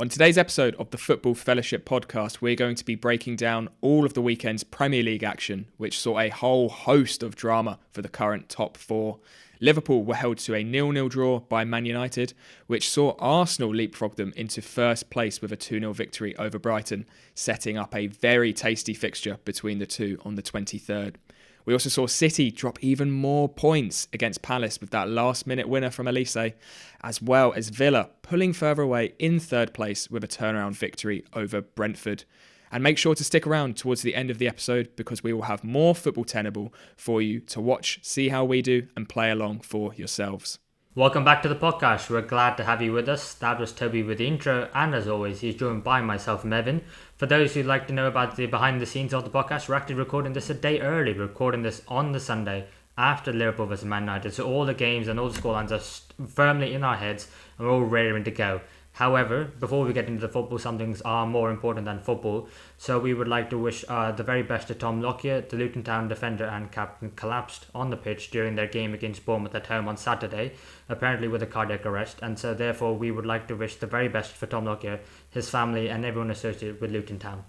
On today's episode of the Football Fellowship podcast, we're going to be breaking down all of the weekend's Premier League action, which saw a whole host of drama for the current top four. Liverpool were held to a 0-0 draw by Man United, which saw Arsenal leapfrog them into first place with a 2-0 victory over Brighton, setting up a very tasty fixture between the two on the 23rd. We also saw City drop even more points against Palace with that last-minute winner from Elise, as well as Villa pulling further away in third place with a turnaround victory over Brentford. And make sure to stick around towards the end of the episode because we will have more Football Tennable for you to watch, see how we do, and play along for yourselves. Welcome back to the podcast. We're glad to have you with us. That was Toby with the intro, and as always, he's joined by myself, Mevin. For those who'd like to know about the behind the scenes of the podcast, we're actually recording this a day early. We're recording this on the Sunday after Liverpool vs Man United, so all the games and all the scorelines are firmly in our heads and we're all raring to go. However, before we get into the football, some things are more important than football. So we would like to wish the very best to Tom Lockyer. The Luton Town defender and captain collapsed on the pitch during their game against Bournemouth at home on Saturday, apparently with a cardiac arrest. And so therefore we would like to wish the very best for Tom Lockyer, his family and everyone associated with Luton Town.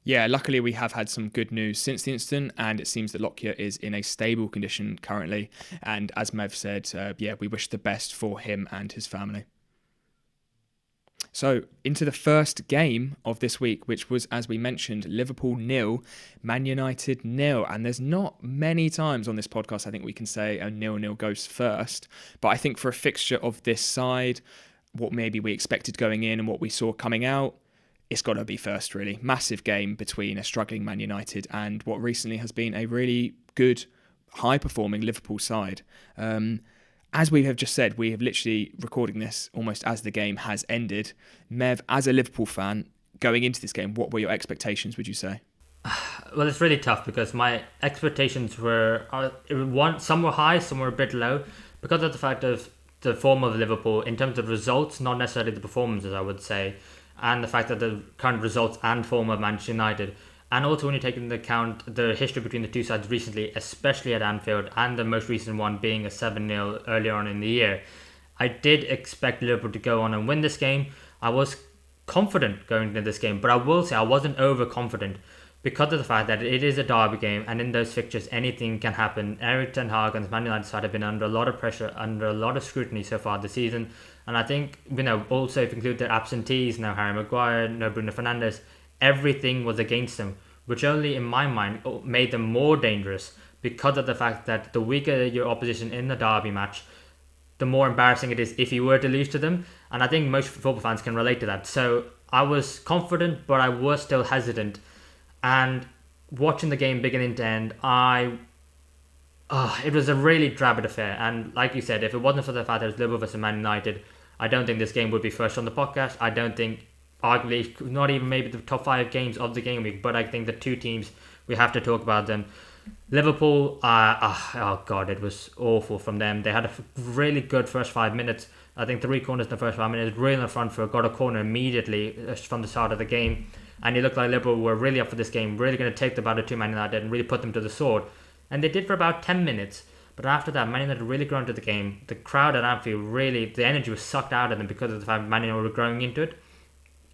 Yeah, luckily we have had some good news since the incident, and it seems that Lockyer is in a stable condition currently. And as Mev said, we wish the best for him and his family. So, into the first game of this week, which was, as we mentioned, Liverpool 0, Man United 0. And there's not many times on this podcast I think we can say a 0-0 goes first. But I think for a fixture of this side, what maybe we expected going in and what we saw coming out, it's got to be first, really. Massive game between a struggling Man United and what recently has been a really good, high-performing Liverpool side. As we have just said, we have literally recording this almost as the game has ended. Mev, as a Liverpool fan, going into this game, what were your expectations, would you say? Well, it's really tough because my expectations were, some were high, some were a bit low, because of the fact of the form of Liverpool in terms of results, not necessarily the performances, I would say, and the fact that the current results and form of Manchester United. And also when you take into account the history between the two sides recently, especially at Anfield, and the most recent one being a 7-0 earlier on in the year, I did expect Liverpool to go on and win this game. I was confident going into this game, but I will say I wasn't overconfident because of the fact that it is a derby game, and in those fixtures anything can happen. Erik ten Hag and the Man United side have been under a lot of pressure, under a lot of scrutiny so far this season, and I think, also if you include their absentees, no Harry Maguire, no Bruno Fernandes, everything was against them, which only in my mind made them more dangerous because of the fact that the weaker your opposition in the derby match, the more embarrassing it is if you were to lose to them. And I think most football fans can relate to that. So I was confident, but I was still hesitant. And watching the game beginning to end, it was a really drab affair. And like you said, if it wasn't for the fact that it was Liverpool versus Man United, I don't think this game would be first on the podcast. I don't think, arguably, not even maybe the top 5 games of the game week, but I think the two teams, we have to talk about them. Liverpool, it was awful from them. They had a really good first 5 minutes. I think 3 corners in the first 5 minutes, really in the front foot, got a corner immediately from the start of the game. And it looked like Liverpool were really up for this game, really going to take the battle to Man United and really put them to the sword. And they did for about 10 minutes. But after that, Man United really grew into the game. The crowd at Anfield really, the energy was sucked out of them because of the fact Man United were growing into it.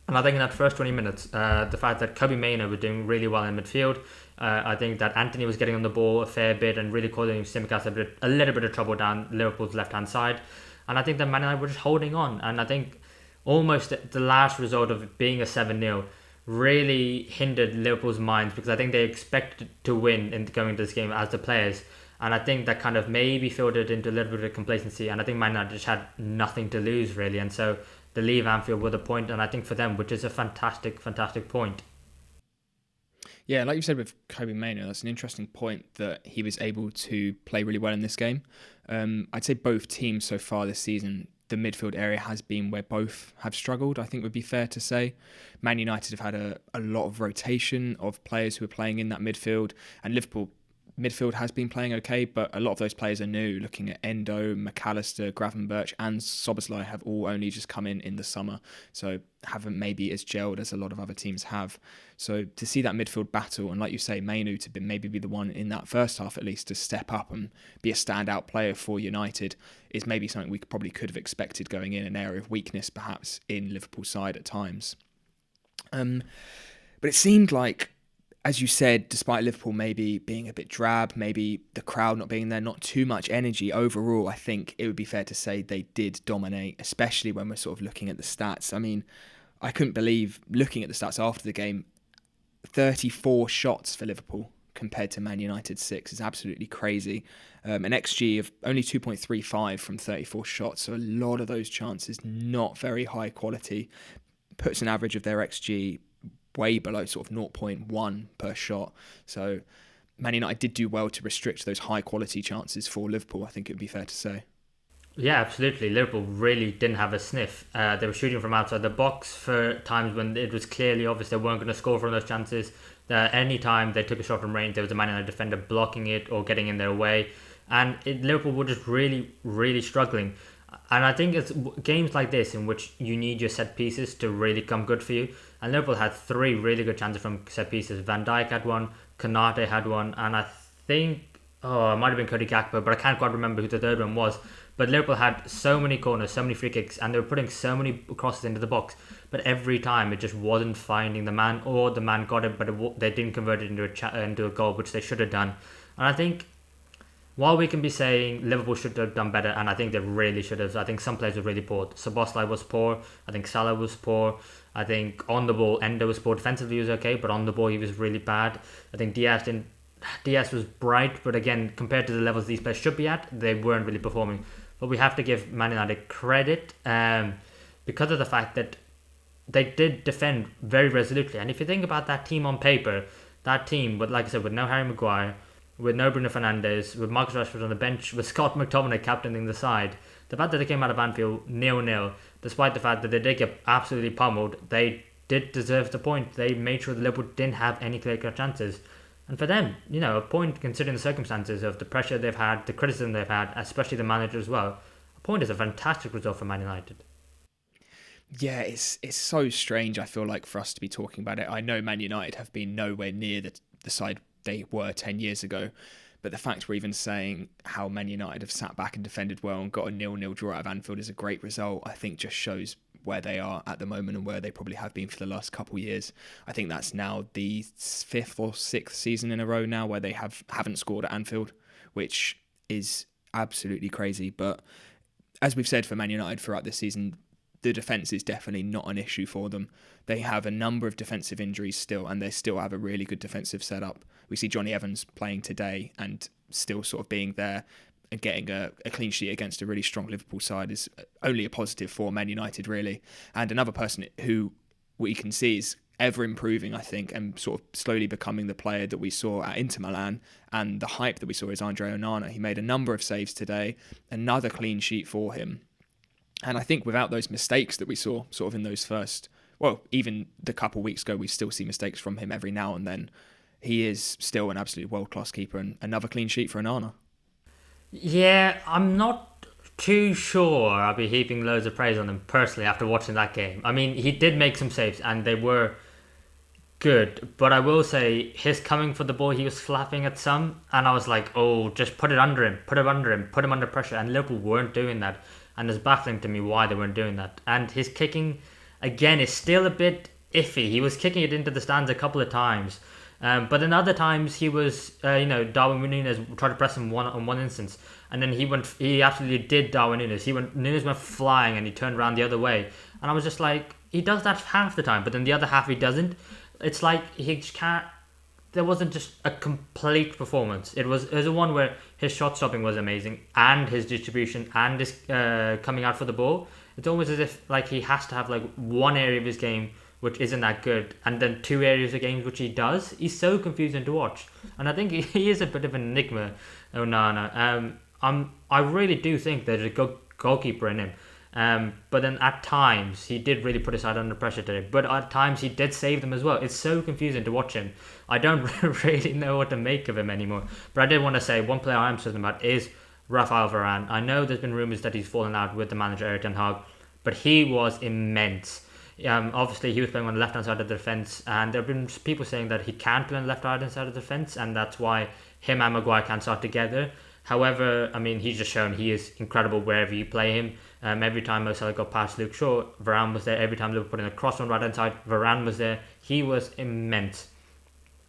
And I think in that first 20 minutes, the fact that Toby and Mev were doing really well in midfield, I think that Anthony was getting on the ball a fair bit and really causing Tsimikas a little bit of trouble down Liverpool's left-hand side. And I think that Man United were just holding on. And I think almost the last result of it being a 7-0 really hindered Liverpool's minds, because I think they expected to win in going into this game as the players. And I think that kind of maybe filtered into a little bit of complacency. And I think Man United just had nothing to lose, really. And so they leave Anfield with a point, and I think for them, which is a fantastic, fantastic point. Yeah, like you said with Kobe Mainoo, that's an interesting point that he was able to play really well in this game. I'd say both teams so far this season, the midfield area has been where both have struggled, I think would be fair to say. Man United have had a lot of rotation of players who are playing in that midfield, and Liverpool, midfield has been playing okay, but a lot of those players are new. Looking at Endo, McAllister, Gravenberch and Szoboszlai have all only just come in the summer, so haven't maybe as gelled as a lot of other teams have. So to see that midfield battle, and like you say, Mainu to maybe be the one in that first half at least to step up and be a standout player for United, is maybe something we probably could have expected going in, an area of weakness perhaps in Liverpool's side at times. But it seemed like, as you said, despite Liverpool maybe being a bit drab, maybe the crowd not being there, not too much energy overall, I think it would be fair to say they did dominate, especially when we're sort of looking at the stats. I mean, I couldn't believe, looking at the stats after the game, 34 shots for Liverpool compared to Man United's 6 is absolutely crazy. An XG of only 2.35 from 34 shots, so a lot of those chances not very high quality. Puts an average of their XG way below sort of 0.1 per shot. So Man United did do well to restrict those high quality chances for Liverpool, I think it would be fair to say. Yeah, absolutely. Liverpool really didn't have a sniff. They were shooting from outside the box for times when it was clearly obvious they weren't going to score from those chances. Any time they took a shot from range, there was a Man United defender blocking it or getting in their way. And Liverpool were just really, really struggling. And I think it's games like this in which you need your set pieces to really come good for you. And Liverpool had 3 really good chances from set pieces. Van Dijk had one, Konate had one, and I think, it might have been Cody Gakpo, but I can't quite remember who the third one was. But Liverpool had so many corners, so many free kicks, and they were putting so many crosses into the box. But every time it just wasn't finding the man, or the man got it, but they didn't convert it into a goal, which they should have done. And I think, while we can be saying Liverpool should have done better, and I think they really should have, I think some players were really poor. Szoboszlai was poor. I think Salah was poor. I think on the ball, Endo was poor. Defensively, he was okay, but on the ball, he was really bad. I think Diaz was bright, but again, compared to the levels these players should be at, they weren't really performing. But we have to give Man United credit because of the fact that they did defend very resolutely. And if you think about that team on paper, that team, but like I said, with no Harry Maguire, with no Bruno Fernandes, with Marcus Rashford on the bench, with Scott McTominay captaining the side, the fact that they came out of Anfield 0-0, despite the fact that they did get absolutely pummeled, they did deserve the point. They made sure that Liverpool didn't have any clear-cut chances. And for them, a point considering the circumstances of the pressure they've had, the criticism they've had, especially the manager as well, a point is a fantastic result for Man United. Yeah, it's so strange, I feel like, for us to be talking about it. I know Man United have been nowhere near the side they were 10 years ago, but the fact we're even saying how Man United have sat back and defended well and got a 0-0 draw out of Anfield is a great result, I think just shows where they are at the moment and where they probably have been for the last couple of years. I think that's now the 5th or 6th season in a row now where they haven't scored at Anfield, which is absolutely crazy. But as we've said for Man United throughout this season, the defence is definitely not an issue for them. They have a number of defensive injuries still, and they still have a really good defensive setup. We see Johnny Evans playing today and still sort of being there and getting a clean sheet against a really strong Liverpool side is only a positive for Man United, really. And another person who we can see is ever improving, I think, and sort of slowly becoming the player that we saw at Inter Milan, and the hype that we saw is Andre Onana. He made a number of saves today, another clean sheet for him. And I think without those mistakes that we saw sort of in those first, even the couple of weeks ago, we still see mistakes from him every now and then. He is still an absolute world-class keeper, and another clean sheet for Onana. Yeah, I'm not too sure I'll be heaping loads of praise on him personally after watching that game. I mean, he did make some saves and they were good, but I will say his coming for the ball, he was flapping at some, and I was like, just put it under him, put him under pressure, and Liverpool weren't doing that, and it's baffling to me why they weren't doing that. And his kicking, again, is still a bit iffy. He was kicking it into the stands a couple of times. But in other times he was, Darwin Núñez tried to press him on one instance, and then he absolutely did Darwin Núñez. Núñez went flying and he turned around the other way, and I was just like, he does that half the time, but then the other half he doesn't. It's like he just can't. There wasn't just a complete performance. It was a one where his shot stopping was amazing, and his distribution and his coming out for the ball. It's almost as if like he has to have like one area of his game which isn't that good, and then 2 areas of games which he does. He's so confusing to watch, and I think he is a bit of an enigma, Onana. I really do think there's a good goalkeeper in him. But then at times he did really put his side under pressure today. But at times he did save them as well. It's so confusing to watch him. I don't really know what to make of him anymore. But I did want to say one player I'm certain about is Rafael Varane. I know there's been rumours that he's fallen out with the manager Erik ten Hag, but he was immense. Obviously, he was playing on the left-hand side of the defence, and there have been people saying that he can't play on the left-hand side of the defence, and that's why him and Maguire can't start together. However, I mean, he's just shown he is incredible wherever you play him. Every time Mo Salah got past Luke Shaw, Varane was there. Every time Liverpool put in a cross on the right-hand side, Varane was there. He was immense.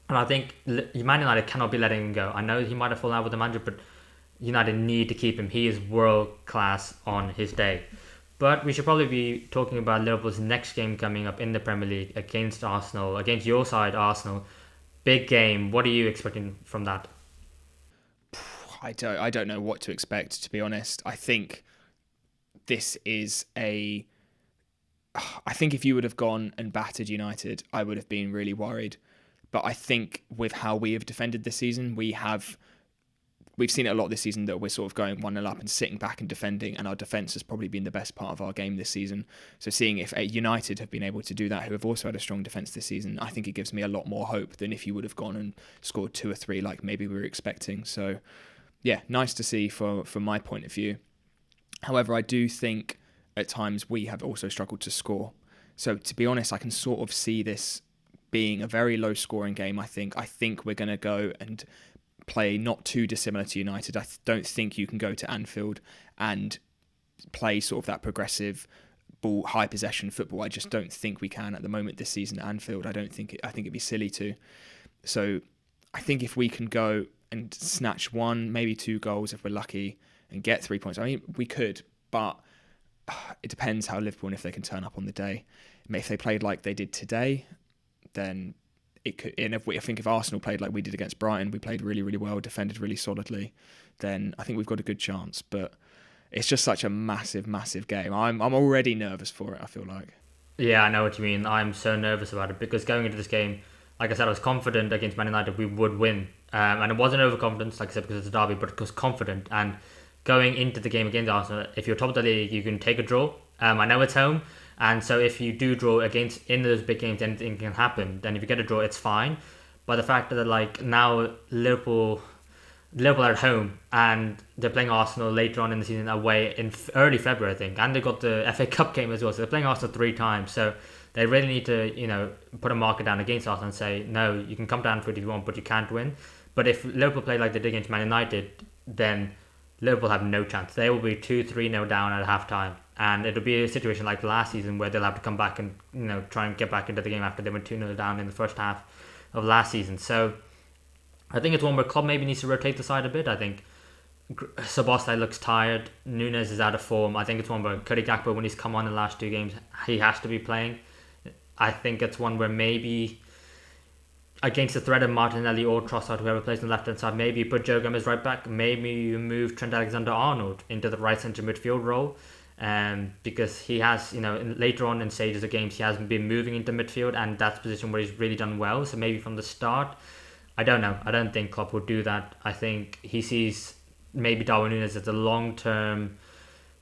And I think Man United cannot be letting him go. I know he might have fallen out with the manager, but United need to keep him. He is world class on his day. But we should probably be talking about Liverpool's next game coming up in the Premier League against Arsenal, against your side, Arsenal. Big game. What are you expecting from that? I don't know what to expect, to be honest. I think this is I think if you would have gone and battered United, I would have been really worried. But I think with how we have defended this season, we've seen it a lot this season that we're sort of going 1-0 up and sitting back and defending, and our defence has probably been the best part of our game this season. So seeing if United have been able to do that, who have also had a strong defence this season, I think it gives me a lot more hope than if you would have gone and scored 2 or 3 like maybe we were expecting. So yeah, nice to see from my point of view. However, I do think at times we have also struggled to score. So to be honest, I can sort of see this being a very low scoring game. I think we're going to go and play not too dissimilar to United. I don't think you can go to Anfield and play sort of that progressive ball, high possession football. I just don't think we can at the moment this season at Anfield. I think it'd be silly to. So I think if we can go and snatch 1, maybe 2 goals if we're lucky and get 3 points. I mean, we could, but it depends how Liverpool and if they can turn up on the day. If they played like they did today, then it could. And I think if Arsenal played like we did against Brighton, we played really, really well, defended really solidly, then I think we've got a good chance. But it's just such a massive, massive game. I'm already nervous for it, I feel like. Yeah, I know what you mean. I'm so nervous about it because going into this game, like I said, I was confident against Man United we would win. And it wasn't overconfidence, like I said, because it's a derby, but it was confident. And going into the game against Arsenal, if you're top of the league, you can take a draw. I know it's home. And so if you do draw in those big games, anything can happen. Then if you get a draw, it's fine. But the fact that like now Liverpool are at home and they're playing Arsenal later on in the season away in early February, I think. And they got the FA Cup game as well. So they're playing Arsenal 3 times. So they really need to, put a marker down against Arsenal and say, no, you can come down for it if you want, but you can't win. But if Liverpool play like they did against Man United, then Liverpool have no chance. They will be 2-3-0 down at half-time. And it'll be a situation like last season where they'll have to come back and try and get back into the game after they went 2-0 down in the first half of last season. So I think it's one where Klopp maybe needs to rotate the side a bit. I think Szoboszlai looks tired. Núñez is out of form. I think it's one where Cody Gakpo, when he's come on in the last 2 games, he has to be playing. I think it's one where maybe against the threat of Martinelli or Trossard, whoever plays on the left-hand side, maybe you put Joe Gomez right back. Maybe you move Trent Alexander-Arnold into the right centre midfield role. Because he has, later on in stages of games, he hasn't been moving into midfield, and that's a position where he's really done well. So maybe from the start, I don't know. I don't think Klopp would do that. I think he sees maybe Darwin Núñez as a long-term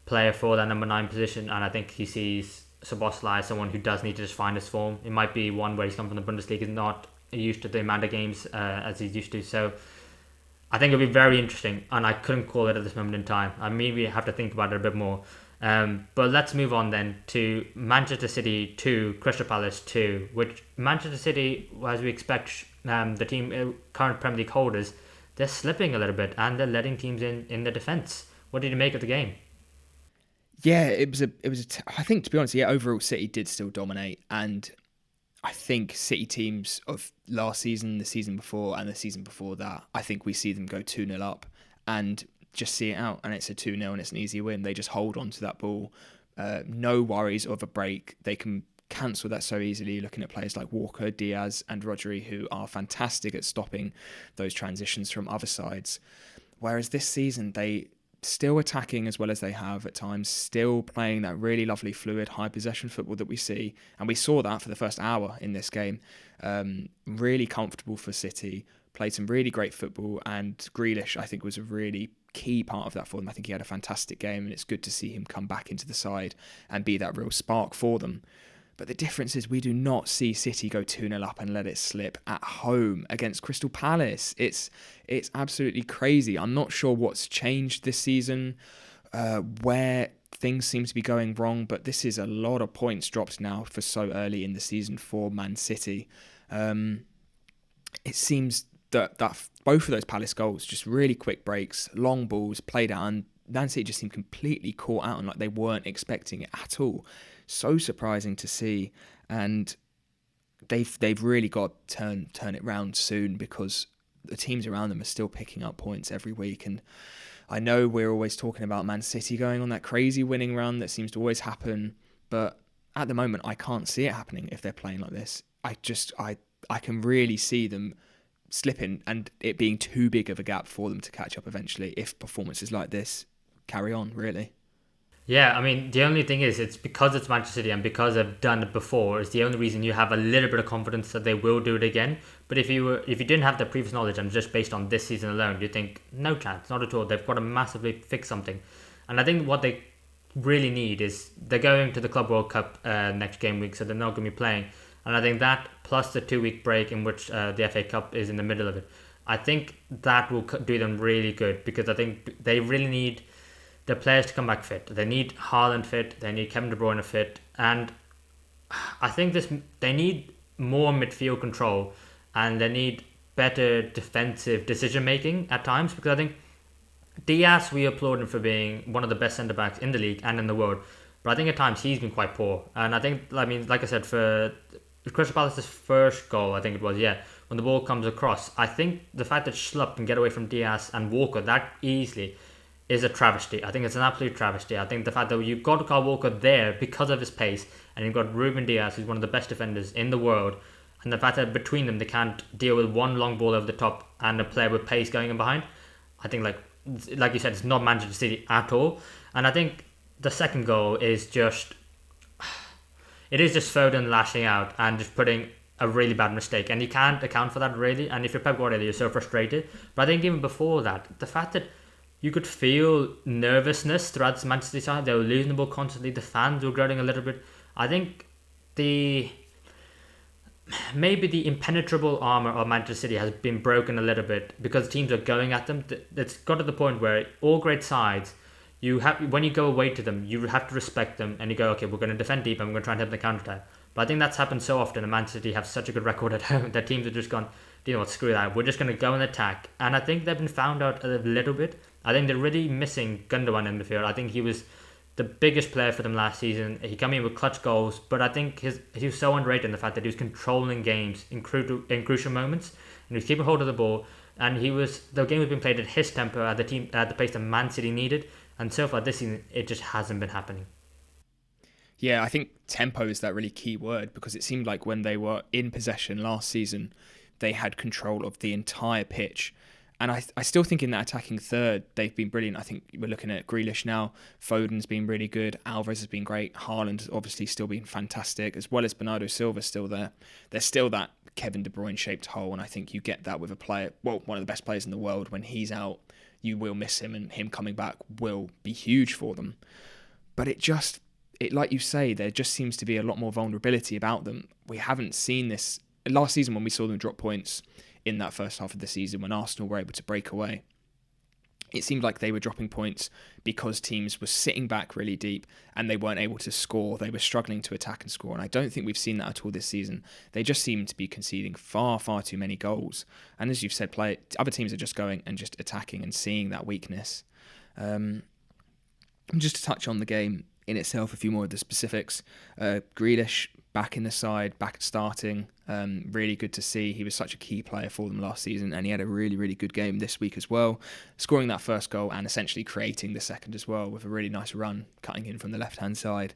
player for that number 9 position, and I think he sees Szoboszlai as someone who does need to just find his form. It might be one where he's come from the Bundesliga, is not used to the amount of games as he's used to. So I think it'll be very interesting, and I couldn't call it at this moment in time. I maybe have to think about it a bit more. But let's move on then to Manchester City 2, Crystal Palace 2, which Manchester City, as we expect, the team current Premier League holders, they're slipping a little bit and they're letting teams in the defence. What did you make of the game? Yeah, I think, to be honest, overall City did still dominate, and I think City teams of last season, the season before, and the season before that, I think we see them go 2-0 up and just see it out, and it's a 2-0 and it's an easy win. They just hold on to that ball. No worries of a break. They can cancel that so easily, looking at players like Walker, Diaz and Rodri, who are fantastic at stopping those transitions from other sides. Whereas this season, they still attacking as well as they have at times, still playing that really lovely fluid high possession football that we see, and we saw that for the first hour in this game. Really comfortable for City, played some really great football, and Grealish, I think, was a really key part of that for them. I think he had a fantastic game, and it's good to see him come back into the side and be that real spark for them. But the difference is we do not see City go 2-0 up and let it slip at home against Crystal Palace. It's absolutely crazy. I'm not sure what's changed this season, where things seem to be going wrong, but this is a lot of points dropped now for so early in the season for Man City. It seems that both of those Palace goals, just really quick breaks, long balls played out, and Man City just seemed completely caught out and like they weren't expecting it at all. So surprising to see, and they've really got to turn it round soon, because the teams around them are still picking up points every week. And I know we're always talking about Man City going on that crazy winning run that seems to always happen, but at the moment I can't see it happening if they're playing like this. I can really see them slipping and it being too big of a gap for them to catch up eventually if performances like this carry on, really. Yeah, I mean, the only thing is, it's because it's Manchester City and because they've done it before, is the only reason you have a little bit of confidence that they will do it again. But if you didn't have the previous knowledge and just based on this season alone, you think, no chance, not at all. They've got to massively fix something. And I think what they really need is, they're going to the Club World Cup next game week, so they're not going to be playing. And I think that, plus the 2-week break in which the FA Cup is in the middle of it, I think that will do them really good, because I think they really need the players to come back fit. They need Haaland fit, they need Kevin De Bruyne fit, and I think they need more midfield control, and they need better defensive decision making at times, because I think Diaz, we applaud him for being one of the best centre backs in the league and in the world, but I think at times he's been quite poor. And I think, I mean, like I said, for Crystal Palace's first goal, I think it was, when the ball comes across, I think the fact that Schlupp can get away from Diaz and Walker that easily is a travesty. I think it's an absolute travesty. I think the fact that you've got Kyle Walker there because of his pace, and you've got Ruben Diaz, who's one of the best defenders in the world, and the fact that between them they can't deal with one long ball over the top and a player with pace going in behind, I think, like you said, it's not Manchester City at all. And I think the second goal is just, it is just Foden lashing out and just putting a really bad mistake, and you can't account for that really. And if you're Pep Guardiola, you're so frustrated. But I think even before that, the fact that you could feel nervousness throughout the Manchester City side. They were losing the ball constantly. The fans were growling a little bit. I think maybe the impenetrable armour of Manchester City has been broken a little bit, because teams are going at them. It's got to the point where all great sides, when you go away to them, you have to respect them, and you go, okay, we're going to defend deep and we're going to try and hit the counter-attack. But I think that's happened so often, and Manchester City have such a good record at home that teams have just gone, you know what, screw that. We're just going to go and attack. And I think they've been found out a little bit. I think they're really missing Gundogan in the field. I think he was the biggest player for them last season. He came in with clutch goals, but I think he was so underrated in the fact that he was controlling games in crucial moments, and he was keeping hold of the ball. And the game was being played at his tempo, at the pace that Man City needed. And so far this season, it just hasn't been happening. Yeah, I think tempo is that really key word, because it seemed like when they were in possession last season, they had control of the entire pitch. And I still think in that attacking third, they've been brilliant. I think we're looking at Grealish now. Foden's been really good. Alvarez has been great. Haaland has obviously still been fantastic, as well as Bernardo Silva still there. There's still that Kevin De Bruyne-shaped hole, and I think you get that with a player, well, one of the best players in the world. When he's out, you will miss him, and him coming back will be huge for them. But it like you say, there just seems to be a lot more vulnerability about them. We haven't seen this last season when we saw them drop points in that first half of the season when Arsenal were able to break away. It seemed like they were dropping points because teams were sitting back really deep and they weren't able to score. They were struggling to attack and score. And I don't think we've seen that at all this season. They just seem to be conceding far, far too many goals. And as you've said, other teams are just going and just attacking and seeing that weakness. Just to touch on the game in itself, a few more of the specifics. Grealish back in the side, back starting. Really good to see. He was such a key player for them last season, and he had a really, really good game this week as well, scoring that first goal and essentially creating the second as well with a really nice run, cutting in from the left-hand side.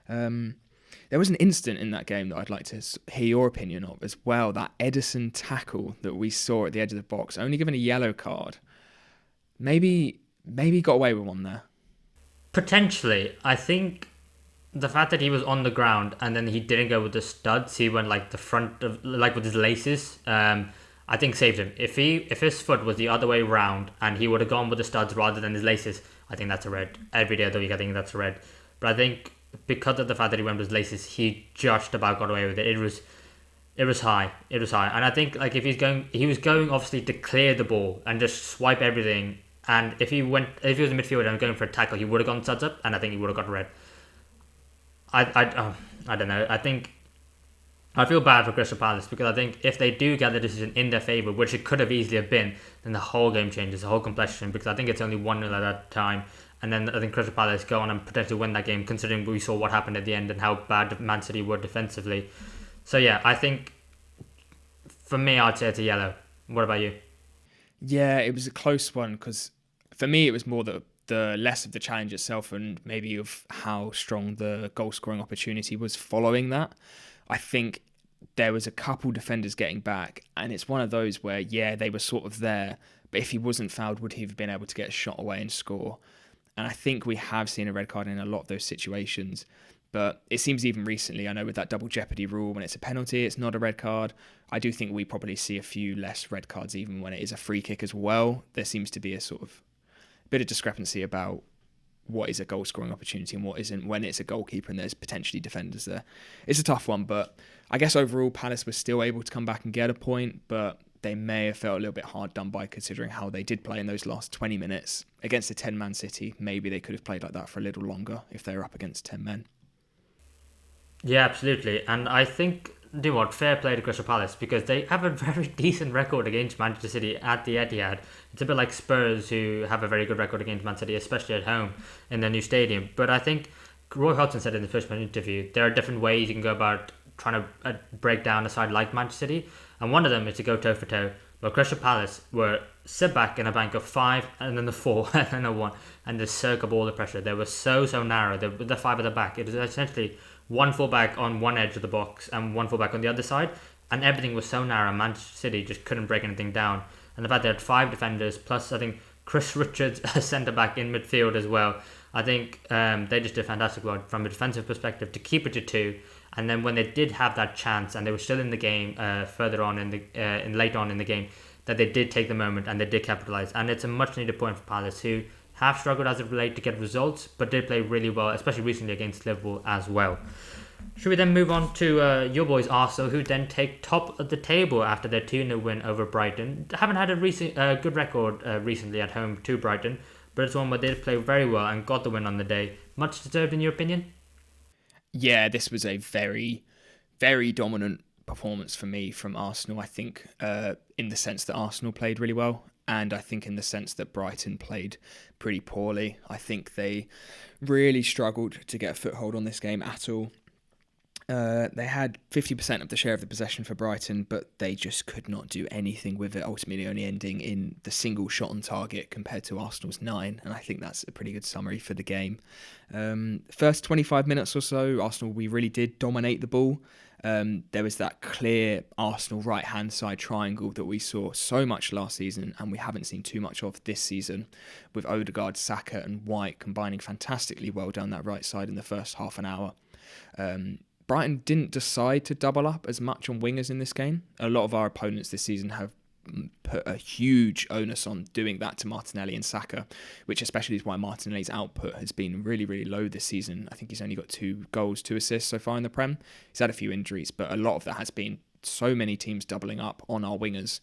There was an incident in that game that I'd like to hear your opinion of as well, that Ederson tackle that we saw at the edge of the box, only given a yellow card. Maybe he got away with one there. Potentially. I think the fact that he was on the ground and then he didn't go with the studs, he went like the front of, like with his laces. I I think saved him. If his foot was the other way round and he would have gone with the studs rather than his laces, I think that's a red. Every day of the week, I think that's a red. But I think because of the fact that he went with his laces, he just about got away with it. It was high. It was high. And I think like if he was going obviously to clear the ball and just swipe everything. And if he was a midfielder and going for a tackle, he would have gone studs up, and I think he would have got a red. I don't know. I feel bad for Crystal Palace because I think if they do get the decision in their favour, which it could have easily have been, then the whole game changes, the whole complexion, because I think it's only 1-0 at that time. And then I think Crystal Palace go on and potentially win that game, considering we saw what happened at the end and how bad Man City were defensively. So yeah, I think for me, I'd say it's a yellow. What about you? Yeah, it was a close one because for me, it was more the less of the challenge itself and maybe of how strong the goal scoring opportunity was following that. I think there was a couple defenders getting back, and it's one of those where, yeah, they were sort of there, but if he wasn't fouled, would he have been able to get a shot away and score? And I think we have seen a red card in a lot of those situations, but it seems even recently, I know with that double jeopardy rule, when it's a penalty, it's not a red card. I do think we probably see a few less red cards even when it is a free kick as well. There seems to be a sort of bit of discrepancy about what is a goal scoring opportunity and what isn't when it's a goalkeeper and there's potentially defenders there. It's a tough one, but I guess overall Palace was still able to come back and get a point, but they may have felt a little bit hard done by considering how they did play in those last 20 minutes against a 10-man City. Maybe they could have played like that for a little longer if they were up against 10 men. Yeah, absolutely. And I think, fair play to Crystal Palace because they have a very decent record against Manchester City at the Etihad. It's a bit like Spurs, who have a very good record against Man City, especially at home in their new stadium. But I think Roy Hodgson said in the first interview, there are different ways you can go about trying to break down a side like Manchester City, and one of them is to go toe for toe. But Crystal Palace were sit back in a bank of 5 and then the 4 and then the 1 and just soak up all the pressure. They were so narrow. The 5 at the back, it was essentially one fullback on one edge of the box and one fullback on the other side, and everything was so narrow. Manchester City just couldn't break anything down. And the fact they had 5 defenders plus I think Chris Richards a centre back in midfield as well. I think they just did fantastic work from a defensive perspective to keep it to 2. And then when they did have that chance and they were still in the game further on late on in the game, that they did take the moment and they did capitalise. And it's a much needed point for Palace, who have struggled as it relates to get results, but did play really well, especially recently against Liverpool as well. Should we then move on to your boys Arsenal, who then take top of the table after their 2-0 win over Brighton. Haven't had a good record recently at home to Brighton, but it's one where they did play very well and got the win on the day. Much deserved in your opinion? Yeah, this was a very, very dominant performance for me from Arsenal. I think in the sense that Arsenal played really well, and I think in the sense that Brighton played pretty poorly. I think they really struggled to get a foothold on this game at all. They had 50% of the share of the possession for Brighton, but they just could not do anything with it, ultimately only ending in the single shot on target compared to Arsenal's 9, and I think that's a pretty good summary for the game. First 25 minutes or so, Arsenal, we really did dominate the ball. There was that clear Arsenal right-hand side triangle that we saw so much last season and we haven't seen too much of this season, with Odegaard, Saka and White combining fantastically well down that right side in the first half an hour. Brighton didn't decide to double up as much on wingers in this game. A lot of our opponents this season have put a huge onus on doing that to Martinelli and Saka, which especially is why Martinelli's output has been really, really low this season. I think he's only got 2 goals, 2 assists so far in the Prem. He's had a few injuries, but a lot of that has been so many teams doubling up on our wingers.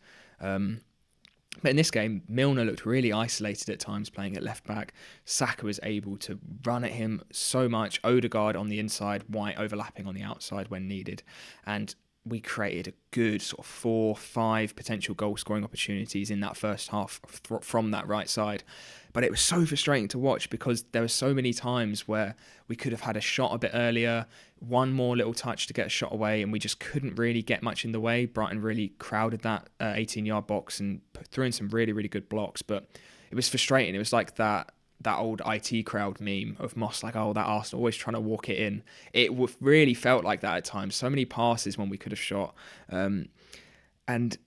But in this game, Milner looked really isolated at times playing at left back. Saka was able to run at him so much. Odegaard on the inside, White overlapping on the outside when needed. And we created a good sort of 4-5 potential goal scoring opportunities in that first half from that right side. But it was so frustrating to watch because there were so many times where we could have had a shot a bit earlier, one more little touch to get a shot away, and we just couldn't really get much in the way. Brighton really crowded that 18-yard box and threw in some really, really good blocks. But it was frustrating. It was like that old IT crowd meme of Moss, like, oh, that Arsenal always trying to walk it in. It really felt like that at times. So many passes when we could have shot. And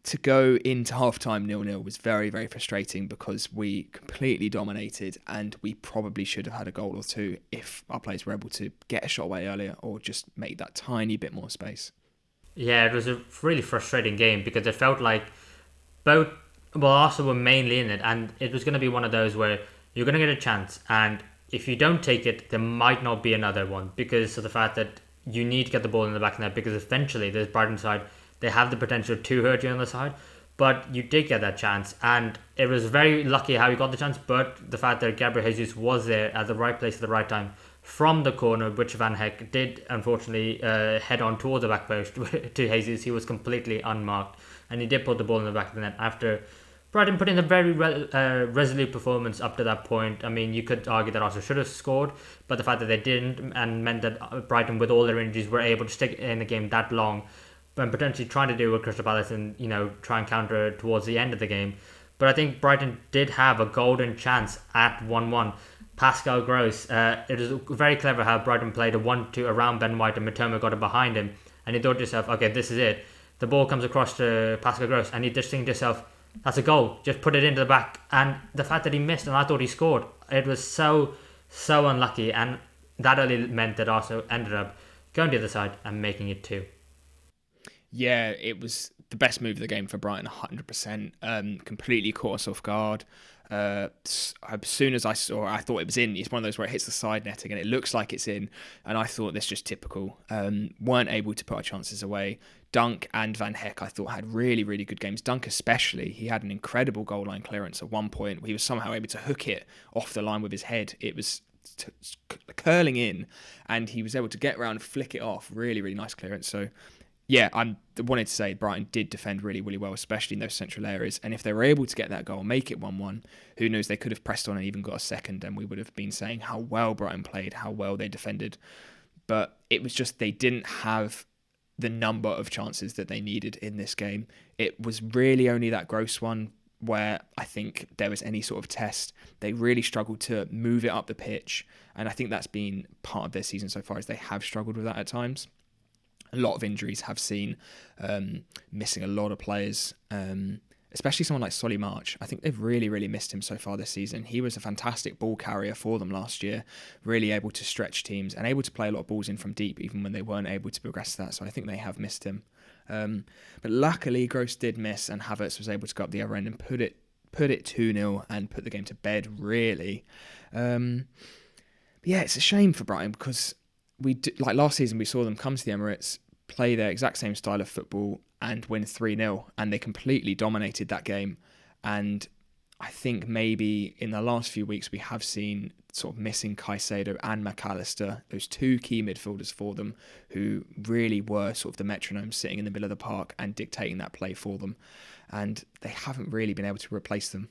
to go into halftime 0-0 was very, very frustrating because we completely dominated and we probably should have had a goal or 2 if our players were able to get a shot away earlier or just make that tiny bit more space. Yeah, it was a really frustrating game because it felt like both, well, Arsenal were mainly in it, and it was going to be one of those where you're going to get a chance, and if you don't take it, there might not be another one because of the fact that you need to get the ball in the back of the net because eventually this Brighton side, they have the potential to hurt you on the side. But you did get that chance, and it was very lucky how you got the chance. But the fact that Gabriel Jesus was there at the right place at the right time from the corner, which Van Heck did unfortunately head on towards the back post to Jesus. He was completely unmarked, and he did put the ball in the back of the net after Brighton put in a very resolute performance up to that point. I mean, you could argue that Arsenal should have scored, but the fact that they didn't and meant that Brighton, with all their injuries, were able to stick in the game that long and potentially trying to do with Crystal Palace and, try and counter towards the end of the game. But I think Brighton did have a golden chance at 1-1. Pascal Gross, it was very clever how Brighton played a 1-2 around Ben White and Matoma got it behind him. And you thought to yourself, okay, this is it. The ball comes across to Pascal Gross and you just think to yourself, that's a goal. Just put it into the back. And the fact that he missed and I thought he scored, it was so unlucky. And that only meant that Arsenal ended up going to the other side and making it 2. Yeah, it was the best move of the game for Brighton, 100%. Completely caught us off guard. As soon as I saw it, I thought it was in. It's one of those where it hits the side netting and it looks like it's in. And I thought this just typical. Weren't able to put our chances away. Dunk and Van Heck, I thought, had really, really good games. Dunk especially, he had an incredible goal line clearance at one point. He was somehow able to hook it off the line with his head. It was curling in and he was able to get around and flick it off. Really, really nice clearance. So yeah, I wanted to say Brighton did defend really, really well, especially in those central areas. And if they were able to get that goal, make it 1-1, who knows, they could have pressed on and even got a second, and we would have been saying how well Brighton played, how well they defended. But it was just they didn't have the number of chances that they needed in this game. It was really only that Gross one where I think there was any sort of test. They really struggled to move it up the pitch. And I think that's been part of their season so far, is they have struggled with that at times. A lot of injuries have seen missing a lot of players, especially someone like Solly March. I think they've really, really missed him so far this season. He was a fantastic ball carrier for them last year, really able to stretch teams and able to play a lot of balls in from deep, even when they weren't able to progress that. So I think they have missed him. But luckily, Gross did miss, and Havertz was able to go up the other end and put it 2-0 and put the game to bed, really. But yeah, it's a shame for Brighton because like last season, we saw them come to the Emirates, play their exact same style of football and win 3-0, and they completely dominated that game. And I think maybe in the last few weeks we have seen sort of missing Caicedo and McAllister, those two key midfielders for them, who really were sort of the metronome sitting in the middle of the park and dictating that play for them. And they haven't really been able to replace them.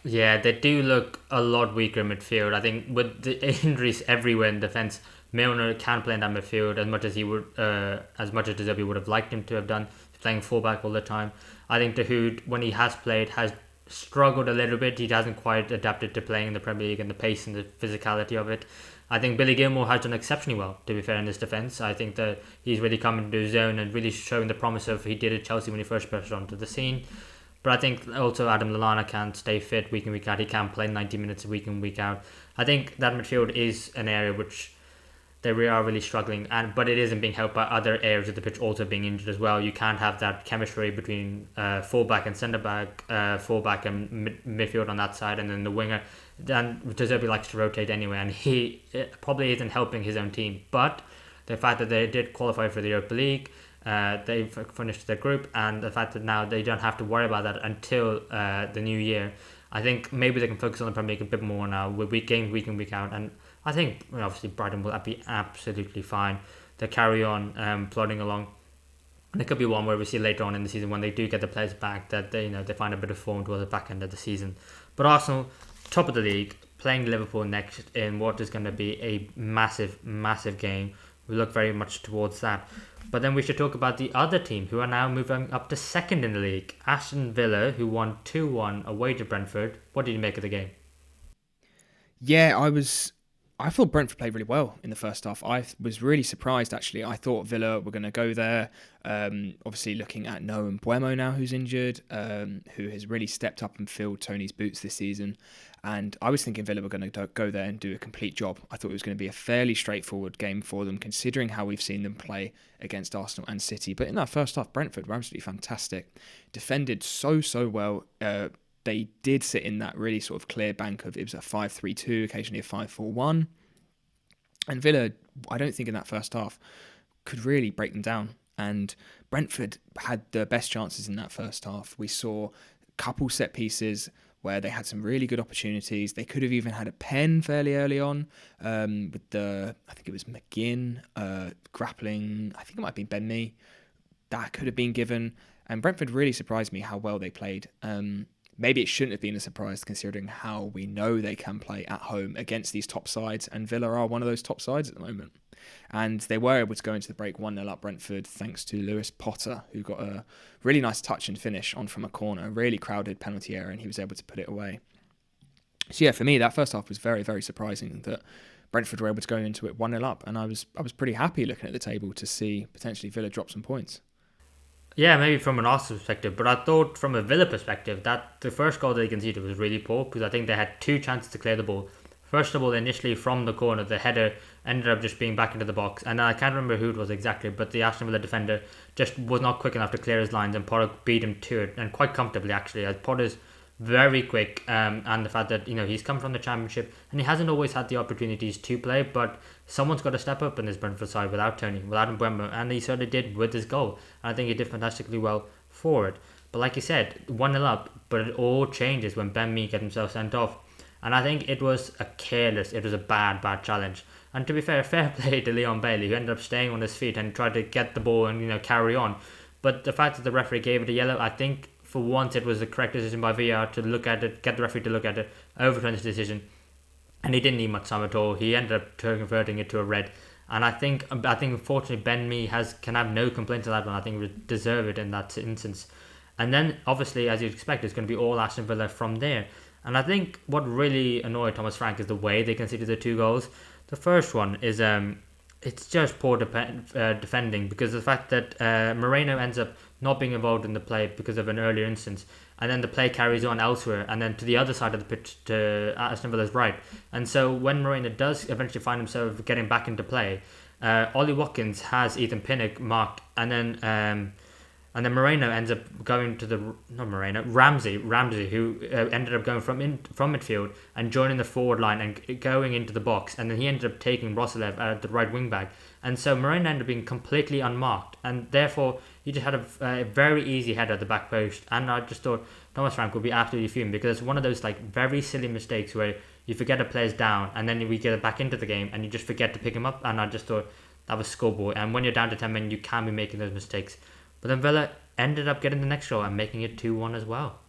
Yeah, they do look a lot weaker in midfield. I think with the injuries everywhere in defence, Milner can't play in that midfield as much as he would, as much as De Zerbi would have liked him to have done. He's playing fullback all the time. I think Dahoud, when he has played, has struggled a little bit. He hasn't quite adapted to playing in the Premier League and the pace and the physicality of it. I think Billy Gilmour has done exceptionally well, to be fair, in this defence. I think that he's really come into his zone and really showing the promise of he did at Chelsea when he first burst onto the scene. But I think also Adam Lallana can't stay fit week in, week out. He can't play 90 minutes week in, week out. I think that midfield is an area which they really are really struggling, but it isn't being helped by other areas of the pitch also being injured as well. You can't have that chemistry between fullback and centre back, fullback and midfield on that side, and then the winger. Dan De Zerbi likes to rotate anyway, and he probably isn't helping his own team. But the fact that they did qualify for the Europa League, they've finished their group, and the fact that now they don't have to worry about that until the new year, I think maybe they can focus on the Premier League a bit more now with week in, week out. And I think obviously Brighton will be absolutely fine. They carry on plodding along. And it could be one where we see later on in the season when they do get the players back that they find a bit of form towards the back end of the season. But Arsenal, top of the league, playing Liverpool next in what is going to be a massive, massive game. We look very much towards that. But then we should talk about the other team who are now moving up to second in the league. Aston Villa, who won 2-1 away to Brentford. What did you make of the game? Yeah, I was I thought Brentford played really well in the first half. I was really surprised, actually. I thought Villa were going to go there. Obviously, looking at Noah Mbeumo now, who's injured, who has really stepped up and filled Tony's boots this season. And I was thinking Villa were going to go there and do a complete job. I thought it was going to be a fairly straightforward game for them, considering how we've seen them play against Arsenal and City. But in that first half, Brentford were absolutely fantastic. Defended so well. They did sit in that really sort of clear bank of, it was a 5-3-2, occasionally a 5-4-1. And Villa, I don't think in that first half, could really break them down. And Brentford had the best chances in that first half. We saw a couple set pieces where they had some really good opportunities. They could have even had a pen fairly early on with I think it was McGinn grappling, I think it might have been Ben Mee. That could have been given. And Brentford really surprised me how well they played. Maybe it shouldn't have been a surprise considering how we know they can play at home against these top sides, and Villa are one of those top sides at the moment. And they were able to go into the break 1-0 up Brentford thanks to Lewis Potter, who got a really nice touch and finish on from a corner, a really crowded penalty area, and he was able to put it away. So yeah, for me, that first half was very, very surprising that Brentford were able to go into it 1-0 up, and I was pretty happy looking at the table to see potentially Villa drop some points. Yeah, maybe from an Arsenal perspective, but I thought from a Villa perspective that the first goal they conceded was really poor because I think they had two chances to clear the ball. First of all, initially from the corner, the header ended up just being back into the box, and I can't remember who it was exactly, but the Aston Villa defender just was not quick enough to clear his lines, and Potter beat him to it, and quite comfortably actually, as Potter's very quick, and the fact that he's come from the Championship and he hasn't always had the opportunities to play, but someone's got to step up in this Brentford side without Tony, without Mbeumo, and he certainly did with his goal. And I think he did fantastically well for it. But like you said, 1-0 up, but it all changes when Ben Mee gets himself sent off. And I think it was a bad challenge. And to be fair play to Leon Bailey, who ended up staying on his feet and tried to get the ball and carry on. But the fact that the referee gave it a yellow, I think for once it was the correct decision by VAR to look at it, get the referee to look at it, overturn his decision. And he didn't need much time at all. He ended up converting it to a red. And I think unfortunately Ben Mee can have no complaints on that one. I think he would deserve it in that instance. And then obviously, as you'd expect, it's going to be all Aston Villa from there. And I think what really annoyed Thomas Frank is the way they conceded the two goals. The first one is it's just poor defending because of the fact that Moreno ends up not being involved in the play because of an earlier instance, and then the play carries on elsewhere and then to the other side of the pitch to Aston Villa's right. And so when Moreno does eventually find himself getting back into play, Ollie Watkins has Ethan Pinnock marked, and then Moreno ends up going to Ramsey, who ended up going from midfield and joining the forward line and going into the box, and then he ended up taking Rosalev at the right wing back, and so Moreno ended up being completely unmarked, and therefore he just had a very easy header at the back post. And I just thought Thomas Frank would be absolutely fuming because it's one of those very silly mistakes where you forget a player's down and then we get it back into the game and you just forget to pick him up, and I just thought that was schoolboy. And when you're down to 10 men, you can be making those mistakes. But then Villa ended up getting the next goal and making it 2-1 as well.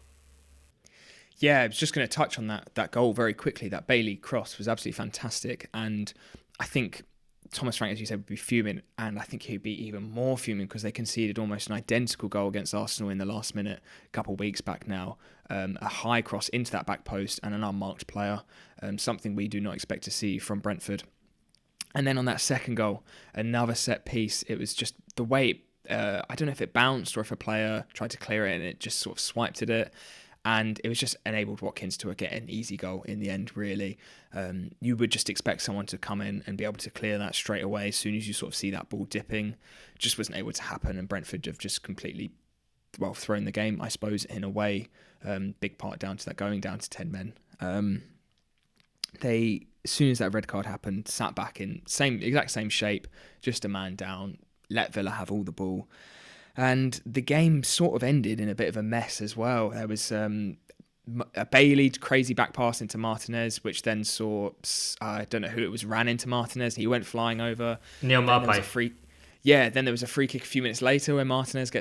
Yeah, I was just going to touch on that goal very quickly. That Bailey cross was absolutely fantastic. And I think Thomas Frank, as you said, would be fuming. And I think he'd be even more fuming because they conceded almost an identical goal against Arsenal in the last minute a couple of weeks back now. A high cross into that back post and an unmarked player. Something we do not expect to see from Brentford. And then on that second goal, another set piece. It was just the way I don't know if it bounced or if a player tried to clear it and it just sort of swiped at it, and it was just enabled Watkins to get an easy goal in the end, really. You would just expect someone to come in and be able to clear that straight away as soon as you sort of see that ball dipping. Just wasn't able to happen, and Brentford have just completely thrown the game, I suppose, in a way. Big part down to that going down to 10 men. They, as soon as that red card happened, sat back in exact same shape, just a man down, let Villa have all the ball. And the game sort of ended in a bit of a mess as well. There was a Bailey crazy back pass into Martinez, which then saw, I don't know who it was, ran into Martinez. He went flying over. Neil Maupay. Then there was a free kick a few minutes later where Martinez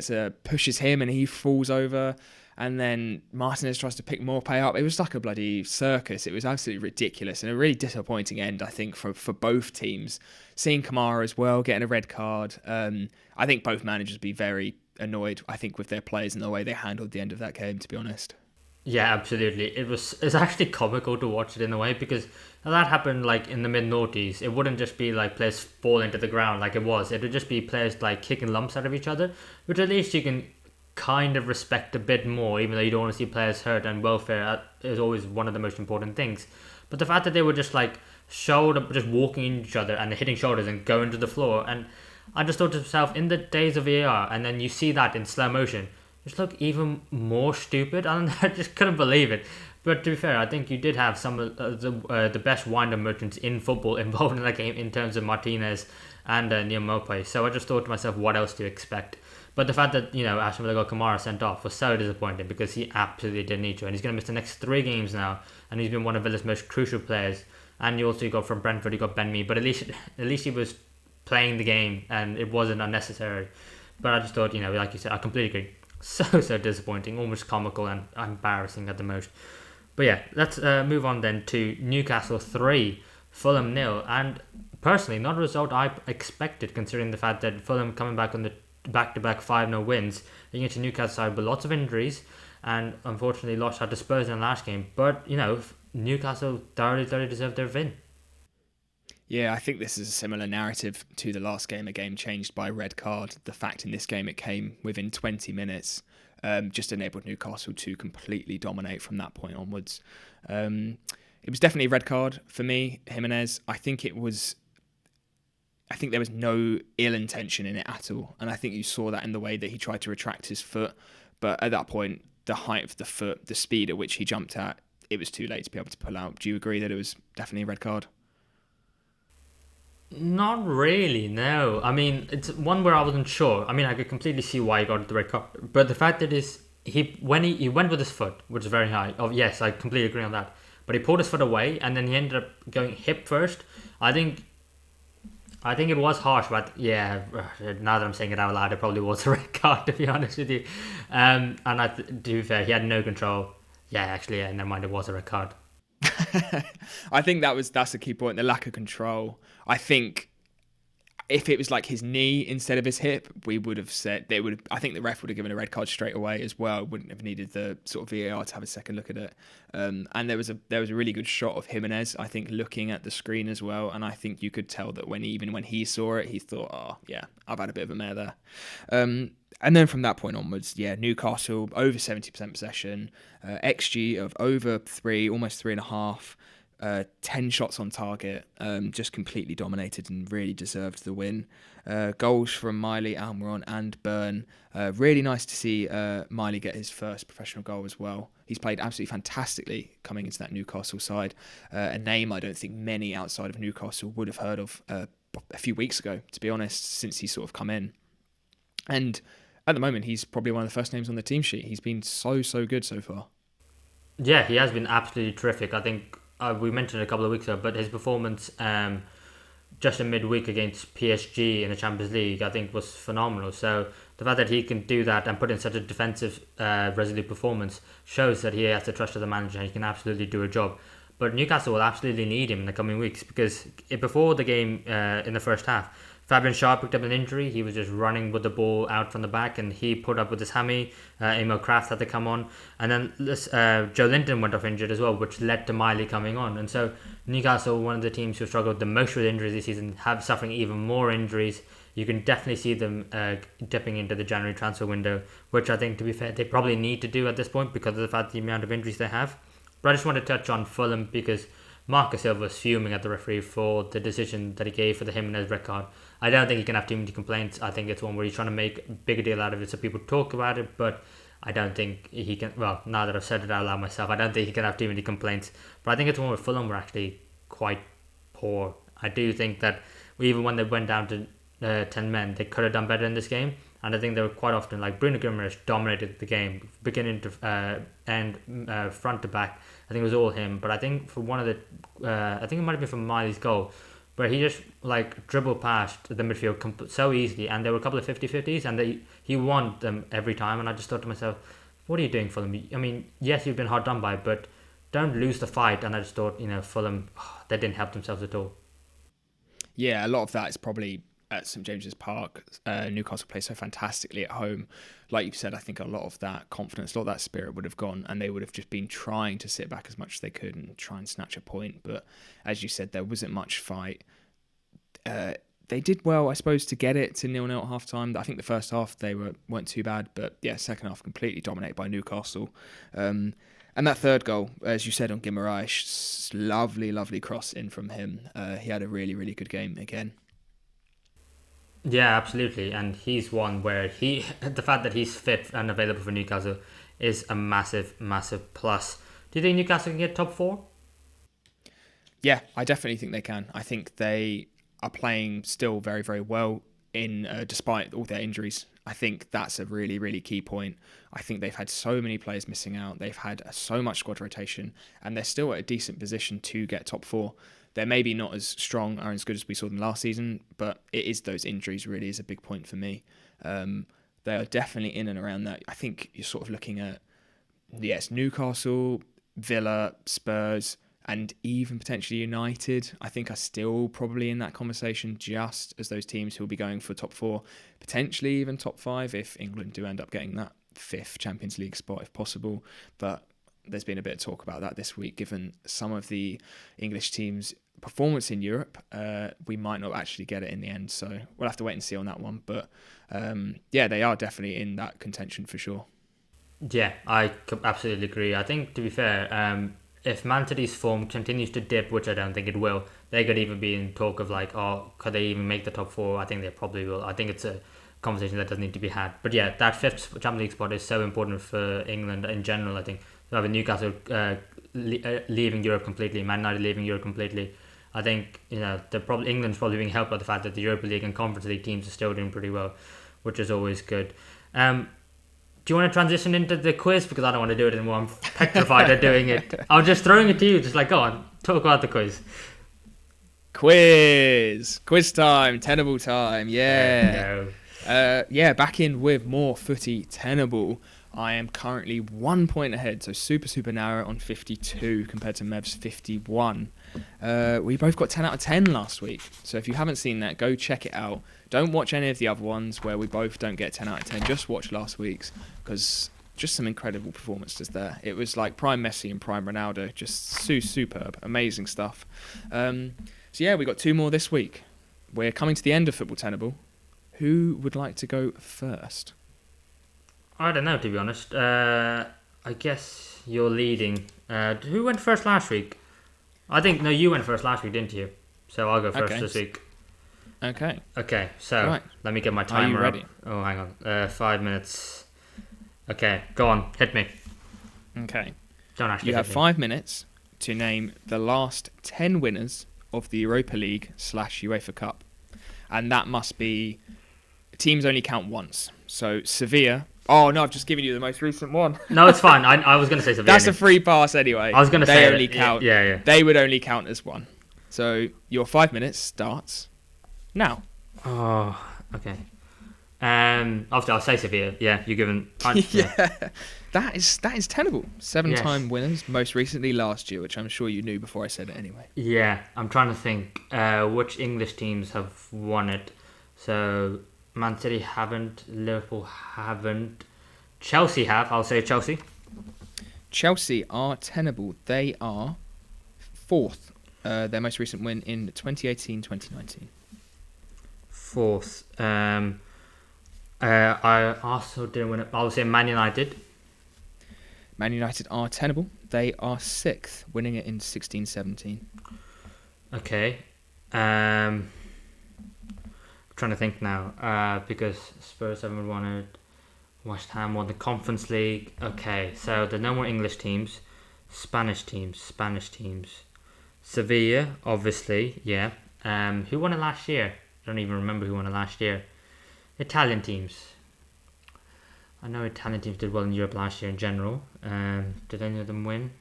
pushes him and he falls over. And then Martinez tries to pick Maupay up. It was like a bloody circus. It was absolutely ridiculous and a really disappointing end, I think, for both teams. Seeing Kamara as well getting a red card. I think both managers be very annoyed, I think, with their players and the way they handled the end of that game, to be honest. Yeah, absolutely. It's actually comical to watch it in a way because that happened like in the mid noughties. It wouldn't just be like players falling to the ground like it was. It would just be players like kicking lumps out of each other, which at least you can kind of respect a bit more, even though you don't want to see players hurt, and welfare is always one of the most important things. But the fact that they were just like shoulder just walking into each other and hitting shoulders and going to the floor, and I just thought to myself, in the days of VAR, and then you see that in slow motion, just look even more stupid. And I just couldn't believe it. But to be fair, I think you did have some of the best wind-up merchants in football involved in that game in terms of Martinez and Neil Maupay. So I just thought to myself, what else to expect? But the fact that, Aston Villa got Kamara sent off was so disappointing because he absolutely didn't need to. And he's going to miss the next 3 games now. And he's been one of Villa's most crucial players. And you also got from Brentford, you got Ben Mee. But at least he was playing the game and it wasn't unnecessary. But I just thought, like you said, I completely agree. So disappointing, almost comical and embarrassing at the most. But yeah, let's move on then to Newcastle 3, Fulham 0. And personally, not a result I expected considering the fact that Fulham coming back on the back-to-back 5-0 wins against the Newcastle side with lots of injuries and unfortunately lost out to Spurs in the last game. But, Newcastle thoroughly deserved their win. Yeah, I think this is a similar narrative to the last game, a game changed by a red card. The fact in this game it came within 20 minutes just enabled Newcastle to completely dominate from that point onwards. It was definitely a red card for me, Jimenez. I think there was no ill intention in it at all. And I think you saw that in the way that he tried to retract his foot. But at that point, the height of the foot, the speed at which he jumped at, it was too late to be able to pull out. Do you agree that it was definitely a red card? Not really, no. I mean, it's one where I wasn't sure. I mean, I could completely see why he got the red card, but the fact that he went with his foot, which is very high. Oh yes, I completely agree on that. But he pulled his foot away, and then he ended up going hip first. I think it was harsh, but yeah. Now that I'm saying it out loud, it probably was a red card to be honest with you. To be fair, he had no control. Yeah, actually, yeah. Never mind, it was a red card. I think that's a key point, the lack of control. I think if it was like his knee instead of his hip, we would have said I think the ref would have given a red card straight away as well. Wouldn't have needed the sort of VAR to have a second look at it. And there was a really good shot of Jimenez, I think, looking at the screen as well. And I think you could tell that when he saw it, he thought, oh yeah, I've had a bit of a mare there. And then from that point onwards, yeah, Newcastle over 70% possession, XG of over 3, almost 3.5. 10 shots on target, just completely dominated and really deserved the win. Goals from Miley, Almiron and Burn. Really nice to see Miley get his first professional goal as well. He's played absolutely fantastically coming into that Newcastle side. A name I don't think many outside of Newcastle would have heard of a few weeks ago, to be honest, since he's sort of come in. And at the moment, he's probably one of the first names on the team sheet. He's been so good so far. Yeah, he has been absolutely terrific. I think we mentioned it a couple of weeks ago, but his performance just in midweek against PSG in the Champions League, I think, was phenomenal. So the fact that he can do that and put in such a defensive, resolute performance shows that he has the trust of the manager and he can absolutely do a job. But Newcastle will absolutely need him in the coming weeks because before the game in the first half, Fabian Schär picked up an injury. He was just running with the ball out from the back and he put up with his hammy. Emil Kraft had to come on. And then Joe Linton went off injured as well, which led to Miley coming on. And so Newcastle, one of the teams who struggled the most with injuries this season, have suffering even more injuries. You can definitely see them dipping into the January transfer window, which I think, to be fair, they probably need to do at this point because of the fact the amount of injuries they have. But I just want to touch on Fulham because Marcus Silva was fuming at the referee for the decision that he gave for the Jimenez red card. I don't think he can have too many complaints. I think it's one where he's trying to make a bigger deal out of it so people talk about it, but I don't think he can. Well, now that I've said it out loud myself, I don't think he can have too many complaints. But I think it's one where Fulham were actually quite poor. I do think that even when they went down to 10 men, they could have done better in this game. And I think they were quite often, like Bruno Guimaraes dominated the game, beginning to end, front to back. I think it was all him. But I think for one of the, I think it might have been from Miley's goal, where he just like dribbled past the midfield so easily, and there were a couple of 50-50s, and he won them every time. And I just thought to myself, what are you doing, Fulham? I mean, yes, you've been hard done by, but don't lose the fight. And I just thought, Fulham, they didn't help themselves at all. Yeah, a lot of that is probably at St James's Park. Newcastle play so fantastically at home. Like you said, I think a lot of that confidence, a lot of that spirit would have gone, and they would have just been trying to sit back as much as they could and try and snatch a point. But as you said, there wasn't much fight. They did well, I suppose, to get it to 0-0 at half time. I think the first half they weren't too bad, but yeah, second half completely dominated by Newcastle. And that third goal, as you said, on Guimaraes, lovely cross in from him. He had a really, really good game again. Yeah, absolutely. And he's one where the fact that he's fit and available for Newcastle is a massive, massive plus. Do you think Newcastle can get top 4? Yeah, I definitely think they can. I think they are playing still very, very well despite all their injuries. I think that's a really, really key point. I think they've had so many players missing out. They've had so much squad rotation, and they're still at a decent position to get top 4. They're maybe not as strong or as good as we saw them last season, but it is those injuries really is a big point for me. They are definitely in and around that. I think you're sort of looking at, yes, Newcastle, Villa, Spurs, and even potentially United, I think are still probably in that conversation, just as those teams who will be going for top 4, potentially even top 5 if England do end up getting that 5th Champions League spot if possible. But there's been a bit of talk about that this week, given some of the English teams' performance in Europe. We might not actually get it in the end, so we'll have to wait and see on that one. But yeah, they are definitely in that contention for sure. Yeah, I absolutely agree. I think, to be fair, if Man City's form continues to dip, which I don't think it will, they could even be in talk of like, oh, could they even make the top 4? I think they probably will. I think it's a conversation that doesn't need to be had. But yeah, that 5th Champions League spot is so important for England in general, I think. So having Newcastle leaving Europe completely, Man United leaving Europe completely, I think England's probably being helped by the fact that the Europa League and Conference League teams are still doing pretty well, which is always good. Do you want to transition into the quiz? Because I don't want to do it anymore. I'm petrified of doing it. I'm just throwing it to you. Just like, go on, talk about the quiz. Quiz time, Tenable time. Yeah. Back in with more footy Tenable. I am currently 1 point ahead, so super narrow on 52 compared to Mev's 51. We both got 10 out of 10 last week, so if you haven't seen that, go check it out. Don't watch any of the other ones where we both don't get 10 out of 10. Just watch last week's, because just some incredible performances there. It was like prime Messi and prime Ronaldo, just superb, amazing stuff. So yeah, we got 2 more this week. We're coming to the end of Football Tennable. Who would like to go first? I don't know, to be honest. I guess you're leading. Who went first last week? You went first last week, didn't you? So I'll go first this week. Okay, so Let me get my timer. Are you ready? Up. Oh, hang on. 5 minutes. Okay, go on. Hit me. Okay. Don't actually You have 5 minutes to name the last 10 winners of the Europa League / UEFA Cup. And that must be... Teams only count once. So Sevilla... Oh, no, I've just given you the most recent one. No, it's fine. I was going to say Sevilla. That's a free pass anyway. I was going to say... They only count. Yeah. They would only count as one. So your 5 minutes starts now. Oh, okay. Obviously, I'll say Sevilla. Yeah, you're given... Yeah. That is tenable. 7-time winners, most recently last year, which I'm sure you knew before I said it anyway. Yeah, I'm trying to think which English teams have won it. So, Man City haven't, Liverpool haven't, Chelsea have, I'll say Chelsea. Chelsea are tenable. They are 4th. Their most recent win in 2018-2019. 4th. I also didn't win it. I'll say Man United. Man United are tenable. They are 6th, winning it in 16-17. Okay. I'm trying to think now. Because Spurs haven't won it. West Ham won the Conference League. Okay, so there are no more English teams. Spanish teams. Sevilla, obviously, yeah. Who won it last year? I don't even remember who won it last year. Italian teams. I know Italian teams did well in Europe last year in general. Did any of them win?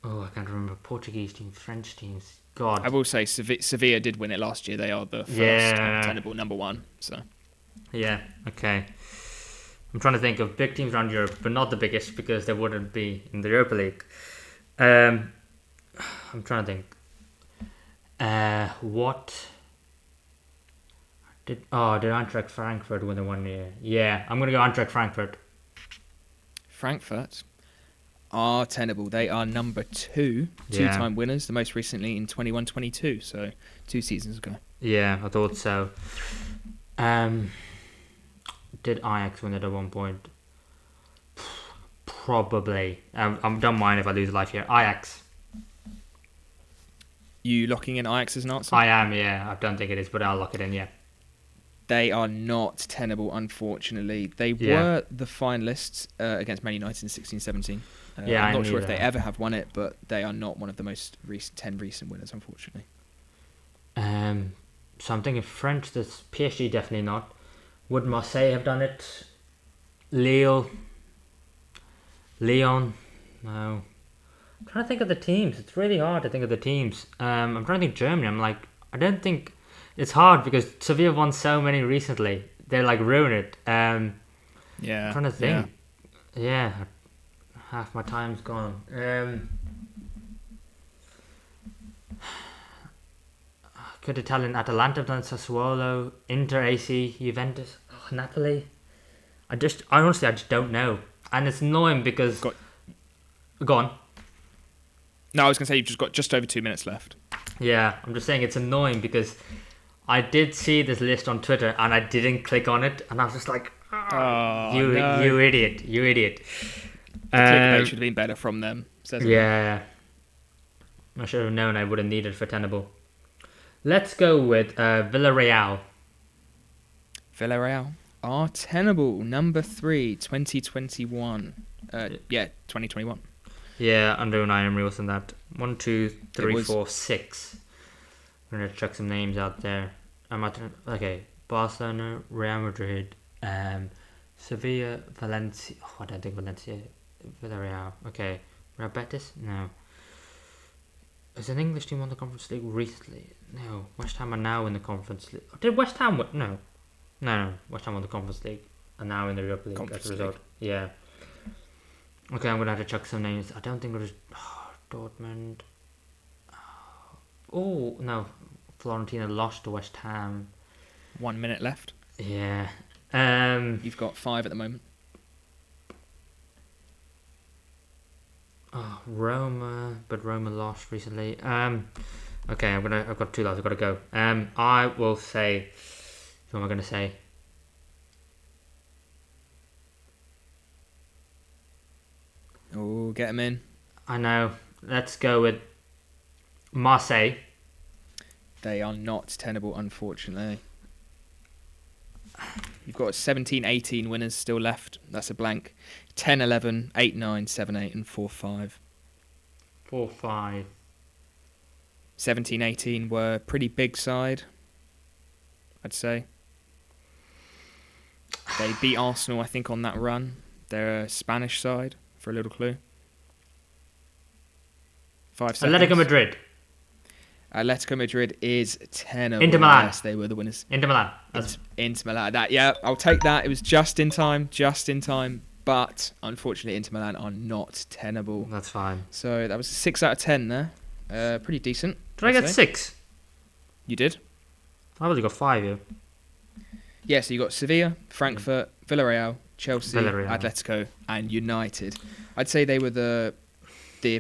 Oh, I can't remember. Portuguese teams, French teams. God. I will say Sevilla did win it last year. They are the first tenable number 1. So. Yeah, okay. I'm trying to think of big teams around Europe, but not the biggest because they wouldn't be in the Europa League. I'm trying to think. What Did Eintracht Frankfurt win the 1 year? Yeah, I'm going to go Eintracht Frankfurt. Frankfurt are tenable. They are number 2, two-time winners, the most recently in 21-22, so 2 seasons ago. Yeah, I thought so. Did Ajax win it at one point? Probably. I don't mind if I lose life here. Ajax. You locking in Ajax as an answer? I am, yeah. I don't think it is, but I'll lock it in, yeah. They are not tenable, unfortunately. They were the finalists against Man United in 16-17. I'm not sure if they ever have won it, but they are not one of the most recent 10 recent winners, unfortunately. So I'm thinking French. That's PSG, definitely not. Would Marseille have done it? Lyon? No. I'm trying to think of the teams. It's really hard to think of the teams. I'm trying to think Germany. I'm like, I don't think... It's hard because Sevilla won so many recently. They're like ruined it. I'm trying to think. Yeah. Half my time's gone. Could Italian Atalanta have done Sassuolo, Inter, AC, Juventus, Napoli? I honestly just don't know. And it's annoying because... Go on. No, I was going to say you've just got just over 2 minutes left. Yeah, I'm just saying it's annoying because I did see this list on Twitter and I didn't click on it, and I was just like, you idiot. The clickbait should have been better from them. Yeah. I should have known I would have needed for Tenable. Let's go with Villarreal. Villarreal are tenable. Number 3, 2021. 2021. Yeah, under Unai Emery wasn't that. 1, 2, 3, 4, 6. I'm going to check some names out there. Okay, Barcelona, Real Madrid, Sevilla, Valencia. I don't think Valencia. Villarreal. Okay. Real Betis? No. Is an English team won the Conference League recently? No. West Ham are now in the Conference League. Did West Ham win? No. West Ham won the Conference League and now in the Europa League as a result. Yeah. Okay, I'm going to have to check some names. I don't think it was Dortmund. Oh, no. Fiorentina lost to West Ham. 1 minute left. Yeah. You've got 5 at the moment. Oh, Roma, but Roma lost recently. Okay, I've got 2 left. I've got to go. I will say. Who am I going to say? Oh, get him in. I know. Let's go with Marseille. They are not tenable, unfortunately. You've got 17-18 winners still left. That's a blank. 10-11, 8-9, 7-8 and 4-5. 4-5. 17-18 were a pretty big side, I'd say. They beat Arsenal, I think, on that run. They're a Spanish side, for a little clue. 5 seconds. Atletico Madrid. Atletico Madrid is tenable. Inter Milan. Yes, they were the winners. Inter Milan. Inter Milan. I'll take that. It was just in time. But unfortunately, Inter Milan are not tenable. That's fine. So that was a 6 out of 10 there. Pretty decent. Did I get 6? You did? I've only got 5 here. Yeah, so you got Sevilla, Frankfurt, Villarreal, Chelsea, Atletico, and United. I'd say they were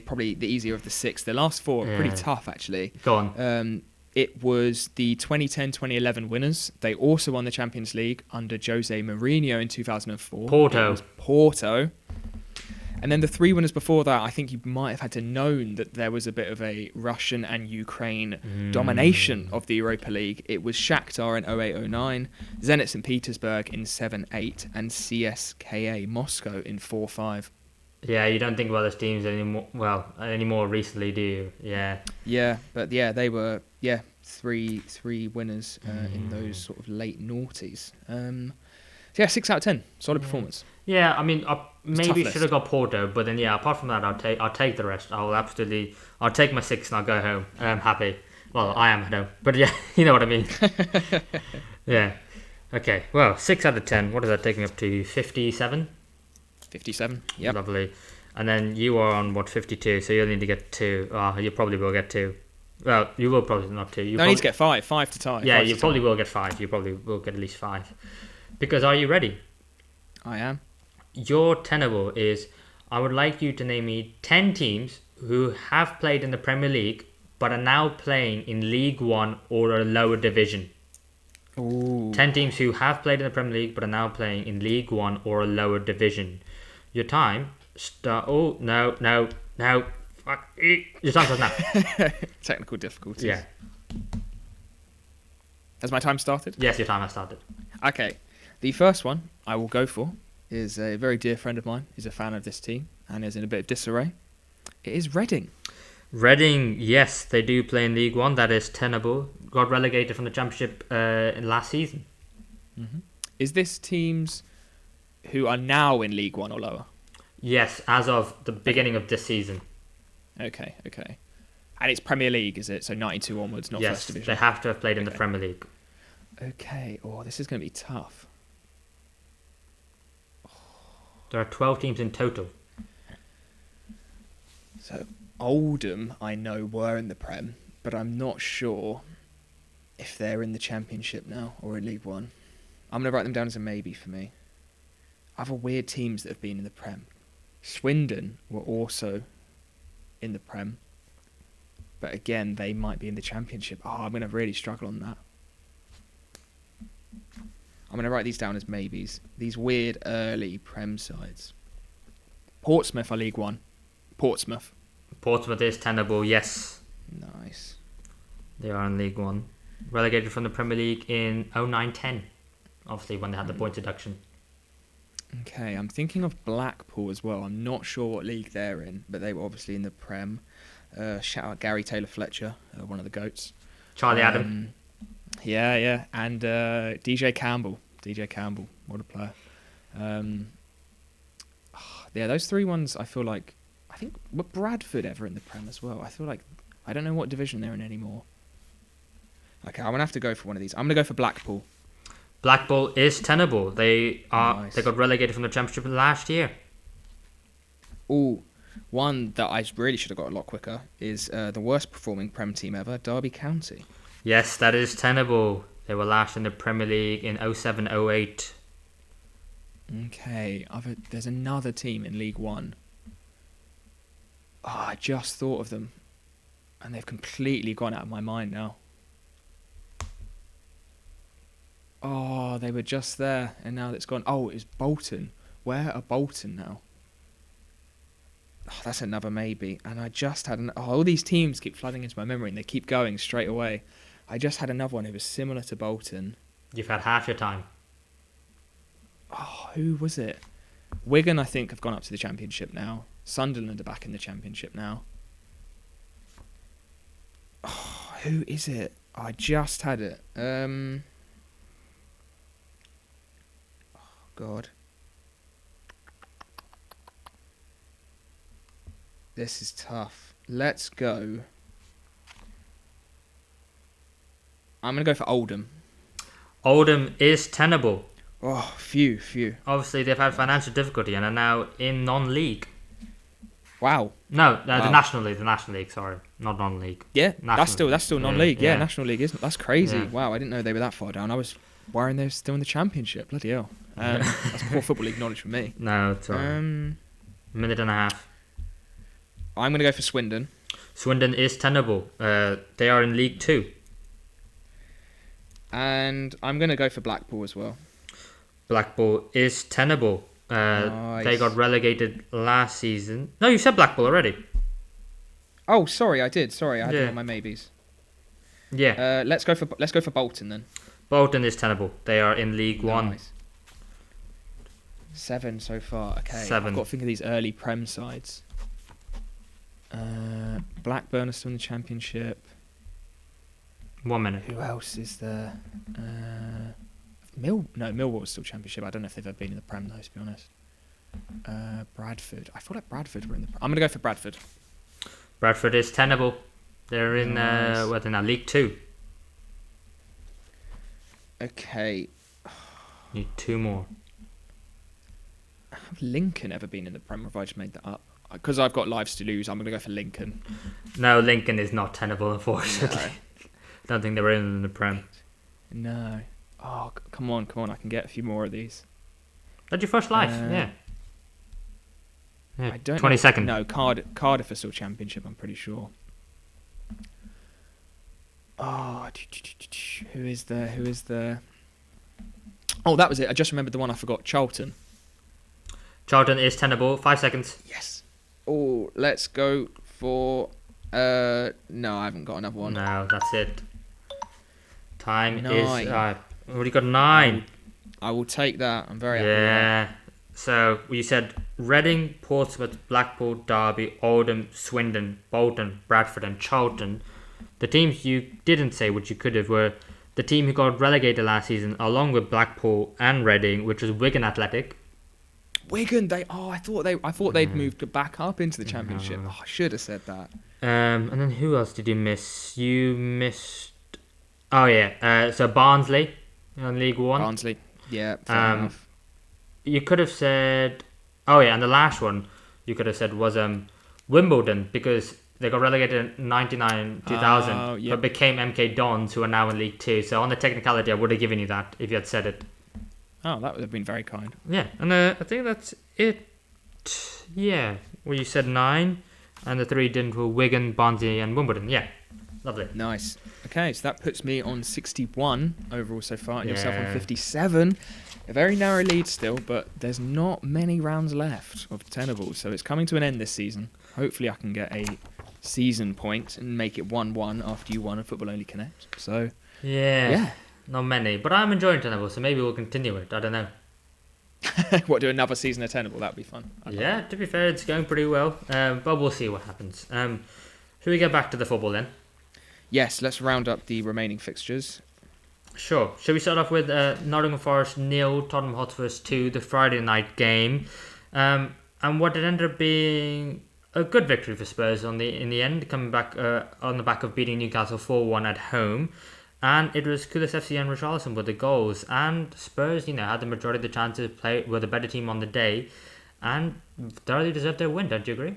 probably the easier of the 6. The last 4 are pretty tough, actually. Go on. It was the 2010-2011 winners. They also won the Champions League under Jose Mourinho in 2004. Porto. And then the 3 winners before that, I think you might have had to known that there was a bit of a Russian and Ukraine domination of the Europa League. It was Shakhtar in 08-09, Zenit St. Petersburg in 7-8, and CSKA Moscow in 4-5. Yeah, you don't think about those teams anymore recently, do you? Yeah. Yeah, but yeah, they were three winners in those sort of late noughties. 6 out of 10, solid performance. Yeah, I mean, I maybe should have got Porto, but then apart from that, I'll take the rest. I'll take my 6 and I'll go home. I'm happy. Well, I am at home, but yeah, you know what I mean. Yeah. Okay. Well, 6 out of 10. What is that taking up to? 57. 57. Yep. Lovely. And then you are on 52, so you'll need to get 2. You probably will get 2. Well, you will probably not 2. No, I need to get 5. 5 to tie. Yeah, 5 you to probably tie. will get 5. You probably will get at least 5. Because are you ready? I am. Your tenable is, I would like you to name me 10 teams who have played in the Premier League but are now playing in League 1 or a lower division. Ooh. 10 teams who have played in the Premier League but are now playing in League 1 or a lower division. Your time start. Oh, no. Fuck. Your time starts now. Technical difficulties. Yeah. Has my time started? Yes, your time has started. Okay. The first one I will go for is a very dear friend of mine. He's a fan of this team and is in a bit of disarray. It is Reading. Reading, yes, they do play in League 1. That is tenable. Got relegated from the Championship last season. Mm-hmm. Is this teams who are now in League 1 or lower? Yes, as of the beginning of this season. Okay. And it's Premier League, is it? So 92 onwards, not First Division? Yes, they have to have played in the Premier League. Okay. Oh, this is going to be tough. There are 12 teams in total. So Oldham, I know, were in the Prem, but I'm not sure if they're in the Championship now or in League 1. I'm going to write them down as a maybe for me. Other weird teams that have been in the Prem. Swindon were also in the Prem, but again, they might be in the Championship. Oh, I'm going to really struggle on that. I'm going to write these down as maybes. These weird early Prem sides. Portsmouth are League 1. Portsmouth is tenable, yes. Nice. They are in League 1. Relegated from the Premier League in 09-10. Obviously, when they had the point deduction. Okay, I'm thinking of Blackpool as well. I'm not sure what league they're in, but they were obviously in the Prem. Shout out Gary Taylor-Fletcher, one of the GOATs. Charlie Adam. Yeah. And DJ Campbell. What a player. Yeah, those 3 ones I feel like... I think, were Bradford ever in the Prem as well? I feel like... I don't know what division they're in anymore. Okay, I'm going to have to go for one of these. I'm going to go for Blackpool. Blackpool is tenable. They Nice. They got relegated from the Championship last year. Ooh, one that I really should have got a lot quicker is the worst performing Prem team ever, Derby County. Yes, that is tenable. They were last in the Premier League in 07-08. Okay, there's another team in League 1. Oh, I just thought of them. And they've completely gone out of my mind now. Oh, they were just there, and now it's gone. Oh, it's Bolton. Where are Bolton now? Oh, that's another maybe. And I just had... all these teams keep flooding into my memory, and they keep going straight away. I just had another one who was similar to Bolton. You've had half your time. Oh, who was it? Wigan, I think, have gone up to the Championship now. Sunderland are back in the Championship now. Oh, who is it? Oh, I just had it. Oh, God. This is tough. Let's go. I'm going to go for Oldham. Oldham is tenable. Oh, phew. Obviously, they've had financial difficulty and are now in non-league. Wow. No, the National League, sorry. Not non-league. Yeah, National. that's still non-league. Yeah, National League isn't. That's crazy. Yeah. Wow, I didn't know they were that far down. I was worrying they were still in the Championship. Bloody hell. That's poor Football League knowledge for me. No, it's alright. Minute and a half. I'm going to go for Swindon. Swindon is tenable. They are in League 2. And I'm going to go for Blackpool as well. Blackpool is tenable. Nice. They got relegated last season. No, you said Blackpool already. Oh, sorry, I did. Sorry, I had them on my maybes. Yeah. Let's go for Bolton then. Bolton is tenable. They are in League 1. Nice. 7 so far. Okay. 7. I've got to think of these early Prem sides. Blackburn are still in the Championship. 1 minute. Who else is there? Millwall's still Championship. I don't know if they've ever been in the Prem though, to be honest. Bradford. I feel like Bradford were in the Prem. I'm going to go for Bradford. Bradford is tenable. They're in Nice. they're now League 2. Okay. Need 2 more. Have Lincoln ever been in the Prem, or have I just made that up? because I've got lives to lose, I'm going to go for Lincoln. No, Lincoln is not tenable, unfortunately. No. Don't think they're in the Prem. No. Oh, come on. I can get a few more of these. That's your first life, yeah. I don't 22nd. No, Cardiff are still Championship, I'm pretty sure. Oh, who is there? Oh, that was it. I just remembered the one I forgot. Charlton. Charlton is tenable. 5 seconds. Yes. Oh, let's go for... no, I haven't got another one. No, that's it. Time 9. is... already got 9. I will take that. I'm very happy with that. So, you said Reading, Portsmouth, Blackpool, Derby, Oldham, Swindon, Bolton, Bradford and Charlton. The teams you didn't say, which you could have, were the team who got relegated last season, along with Blackpool and Reading, which was Wigan Athletic. Wigan, I thought they'd moved back up into the Championship. Oh, I should have said that. And then who else did you miss? You missed... Oh, yeah. So Barnsley in League One. Barnsley, yeah, fair enough. You could have said... Oh, yeah, and the last one you could have said was Wimbledon, because they got relegated in 99-2000, but became MK Dons, who are now in League 2. So on the technicality, I would have given you that if you had said it. Oh, that would have been very kind. Yeah, and I think that's it. Yeah, well, you said 9, and the 3 didn't were Wigan, Barnsley, and Wimbledon. Yeah, lovely. Nice. Okay, so that puts me on 61 overall so far, and yourself on 57. A very narrow lead still, but there's not many rounds left of Tenable, so it's coming to an end this season. Hopefully I can get a season point and make it 1-1 after you won a Football Only Connect. So yeah. Not many, but I'm enjoying Tenable, so maybe we'll continue it. I don't know. What, do another season of Tenable? That'd be fun. Yeah, to be fair, it's going pretty well, but we'll see what happens. Should we get back to the football then? Yes, let's round up the remaining fixtures. Sure. Should we start off with Nottingham Forest 0, Tottenham Hotspurs 2, the Friday night game, and what it ended up being a good victory for Spurs in the end, coming back on the back of beating Newcastle 4-1 at home. And it was Kulusevski and Richarlison with the goals. And Spurs, had the majority of the chances, were the better team on the day, and thoroughly deserved their win. Don't you agree?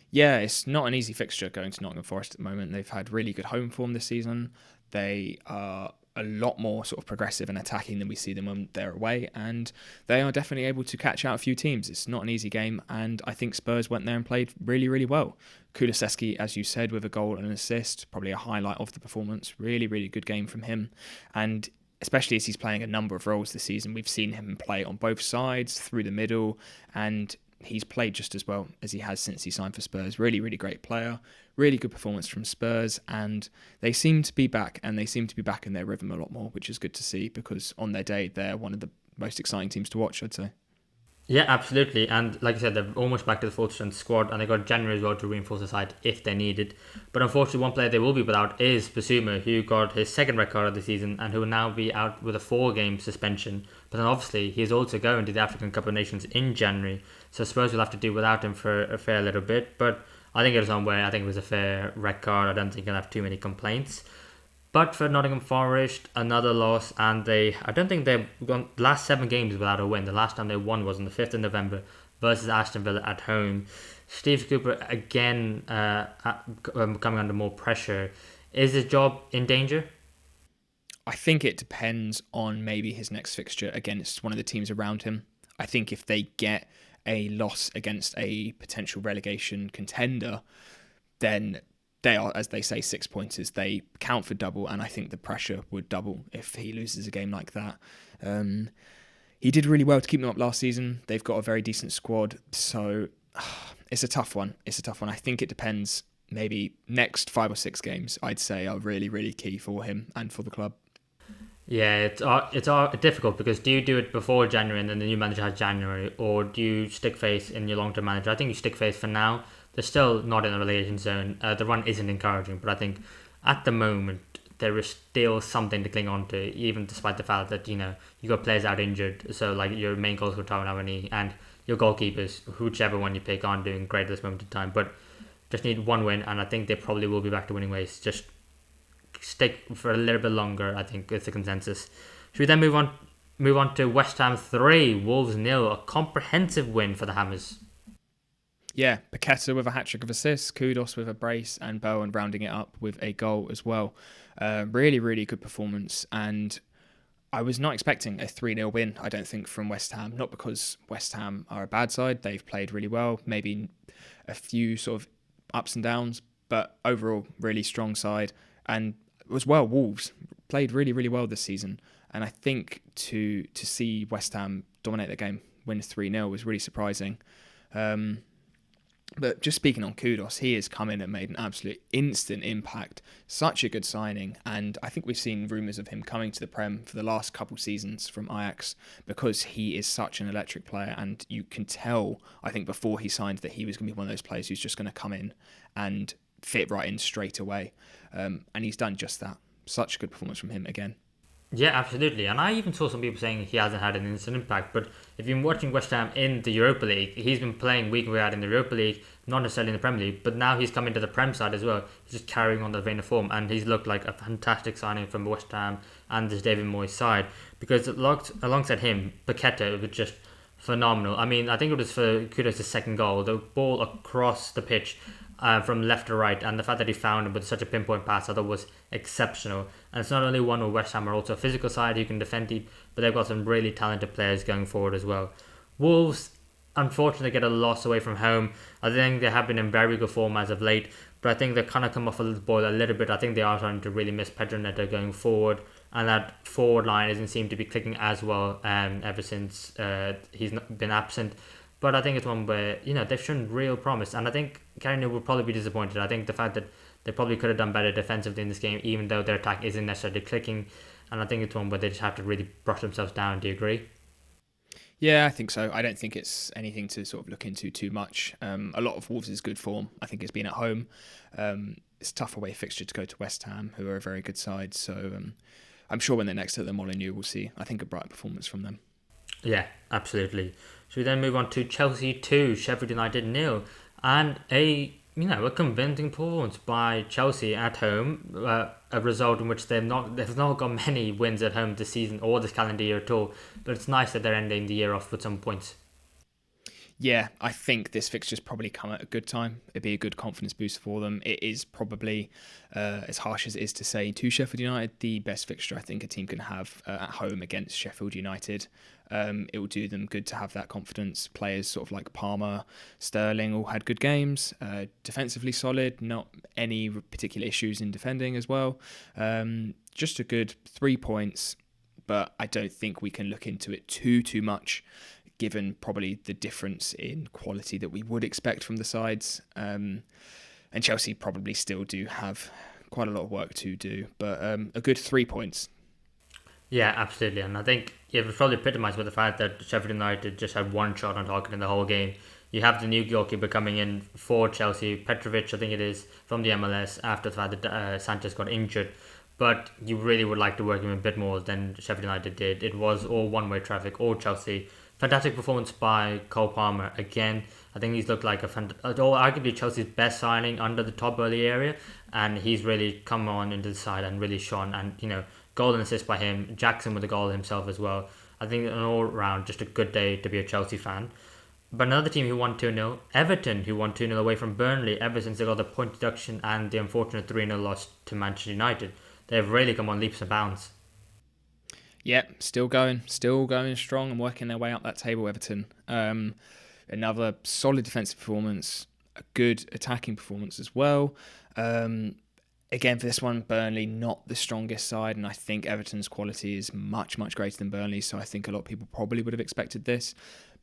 Yeah, it's not an easy fixture going to Nottingham Forest at the moment. They've had really good home form this season. They are a lot more sort of progressive and attacking than we see them when they're away, and they are definitely able to catch out a few teams. It's not an easy game, and I think Spurs went there and played really, really well. Kulusevski, as you said, with a goal and an assist, probably a highlight of the performance. Really, really good game from him, and especially as he's playing a number of roles this season. We've seen him play on both sides, through the middle, and he's played just as well as he has since he signed for Spurs. Really, really great player. Really good performance from Spurs, and they seem to be back, and they seem to be back in their rhythm a lot more, which is good to see, because on their day, they're one of the most exciting teams to watch, I'd say. Yeah, absolutely. And like I said, they're almost back to the full-strength squad, and they got January as well to reinforce the side if they needed. But unfortunately, one player they will be without is Basuma, who got his second red card of the season and who will now be out with a 4-game suspension. But then obviously, he's also going to the African Cup of Nations in January, so Spurs will have to do without him for a fair little bit. But I think it was on way. I think it was a fair red card. I don't think he'll have too many complaints. But for Nottingham Forest, another loss, and I don't think they've gone the last 7 games without a win. The last time they won was on the 5th of November versus Aston Villa at home. Steve Cooper again coming under more pressure. Is his job in danger? I think it depends on maybe his next fixture against one of the teams around him. I think if they get a loss against a potential relegation contender, then they are, as they say, 6-pointers. They count for double, and I think the pressure would double if he loses a game like that. He did really well to keep them up last season. They've got a very decent squad, so it's a tough one. I think it depends. Maybe next 5 or 6 games, I'd say, are really, really key for him and for the club. Yeah, it's difficult, because do you do it before January and then the new manager has January, or do you stick face in your long-term manager? I think you stick face for now. They're still not in a relegation zone. The run isn't encouraging, but I think at the moment there is still something to cling on to, even despite the fact that you got players out injured. So like your main goal scorer Tyrone Avani and your goalkeepers, whichever one you pick, aren't doing great at this moment in time. But just need one win, and I think they probably will be back to winning ways. Just stick for a little bit longer, I think, is the consensus. Should we then move on to West Ham 3, Wolves 0, a comprehensive win for the Hammers? Yeah, Paqueta with a hat-trick of assists, Kudos with a brace, and Bowen rounding it up with a goal as well. Really, really good performance, and I was not expecting a 3-0 win, I don't think, from West Ham. Not because West Ham are a bad side, they've played really well, maybe a few sort of ups and downs, but overall, really strong side. And as well, Wolves played really, really well this season. And I think to see West Ham dominate the game, win 3-0 was really surprising. But just speaking on Kudos, he has come in and made an absolute instant impact. Such a good signing. And I think we've seen rumours of him coming to the Prem for the last couple seasons from Ajax because he is such an electric player. And you can tell, I think, before he signed that he was going to be one of those players who's just going to come in and fit right in straight away. And he's done just that. Such a good performance from him again. Yeah, absolutely. And I even saw some people saying he hasn't had an instant impact. But if you've been watching West Ham in the Europa League, he's been playing week in, week out in the Europa League, not necessarily in the Premier League. But now he's come into the Prem side as well. He's just carrying on the vein of form. And he's looked like a fantastic signing from West Ham and this David Moyes side. Because alongside him, Paqueta was just phenomenal. I mean, I think it was for Kudos' second goal. The ball across the pitch from left to right, and the fact that he found him with such a pinpoint pass I thought was exceptional. And it's not only one where West Ham are also a physical side who can defend deep, but they've got some really talented players going forward as well. Wolves unfortunately get a loss away from home. I think they have been in very good form as of late, but I think they've kind of come off a boil a little bit. I think they are starting to really miss Pedro Neto going forward, and that forward line doesn't seem to be clicking as well ever since he's been absent. But I think it's one where, they've shown real promise. And I think Carrion will probably be disappointed. I think the fact that they probably could have done better defensively in this game, even though their attack isn't necessarily clicking. And I think it's one where they just have to really brush themselves down. Do you agree? Yeah, I think so. I don't think it's anything to sort of look into too much. A lot of Wolves' good form, I think, has been at home. It's a tough away fixture to go to West Ham, who are a very good side. So I'm sure when they're next to the Molineux, we'll see, I think, a bright performance from them. Yeah, absolutely. Should we then move on to Chelsea 2, Sheffield United 0, and a convincing performance by Chelsea at home, a result in which they've not got many wins at home this season or this calendar year at all. But it's nice that they're ending the year off with some points. Yeah, I think this fixture's probably come at a good time. It'd be a good confidence boost for them. It is probably, as harsh as it is to say, to Sheffield United, the best fixture I think a team can have at home against Sheffield United. It will do them good to have that confidence. Players sort of like Palmer, Sterling all had good games. Defensively solid, not any particular issues in defending as well. Just a good 3 points, but I don't think we can look into it too much, given probably the difference in quality that we would expect from the sides. And Chelsea probably still do have quite a lot of work to do, but a good 3 points. Yeah, absolutely. And I think it was probably epitomised by the fact that Sheffield United just had one shot on target in the whole game. You have the new goalkeeper coming in for Chelsea, Petrovic, I think it is, from the MLS, after the fact that Sanchez got injured. But you really would like to work him a bit more than Sheffield United did. It was all one-way traffic, all Chelsea. Fantastic performance by Cole Palmer again. I think he's looked like arguably Chelsea's best signing under the top early area, and he's really come on into the side and really shone. And goal and assist by him. Jackson with a goal himself as well. I think an all round just a good day to be a Chelsea fan. But another team who won 2-0, Everton, who won 2-0 away from Burnley ever since they got the point deduction and the unfortunate 3-0 loss to Manchester United. They've really come on leaps and bounds. Yeah, still going strong and working their way up that table, Everton. Another solid defensive performance, a good attacking performance as well. Again, for this one, Burnley not the strongest side, and I think Everton's quality is much greater than Burnley, so I think a lot of people probably would have expected this.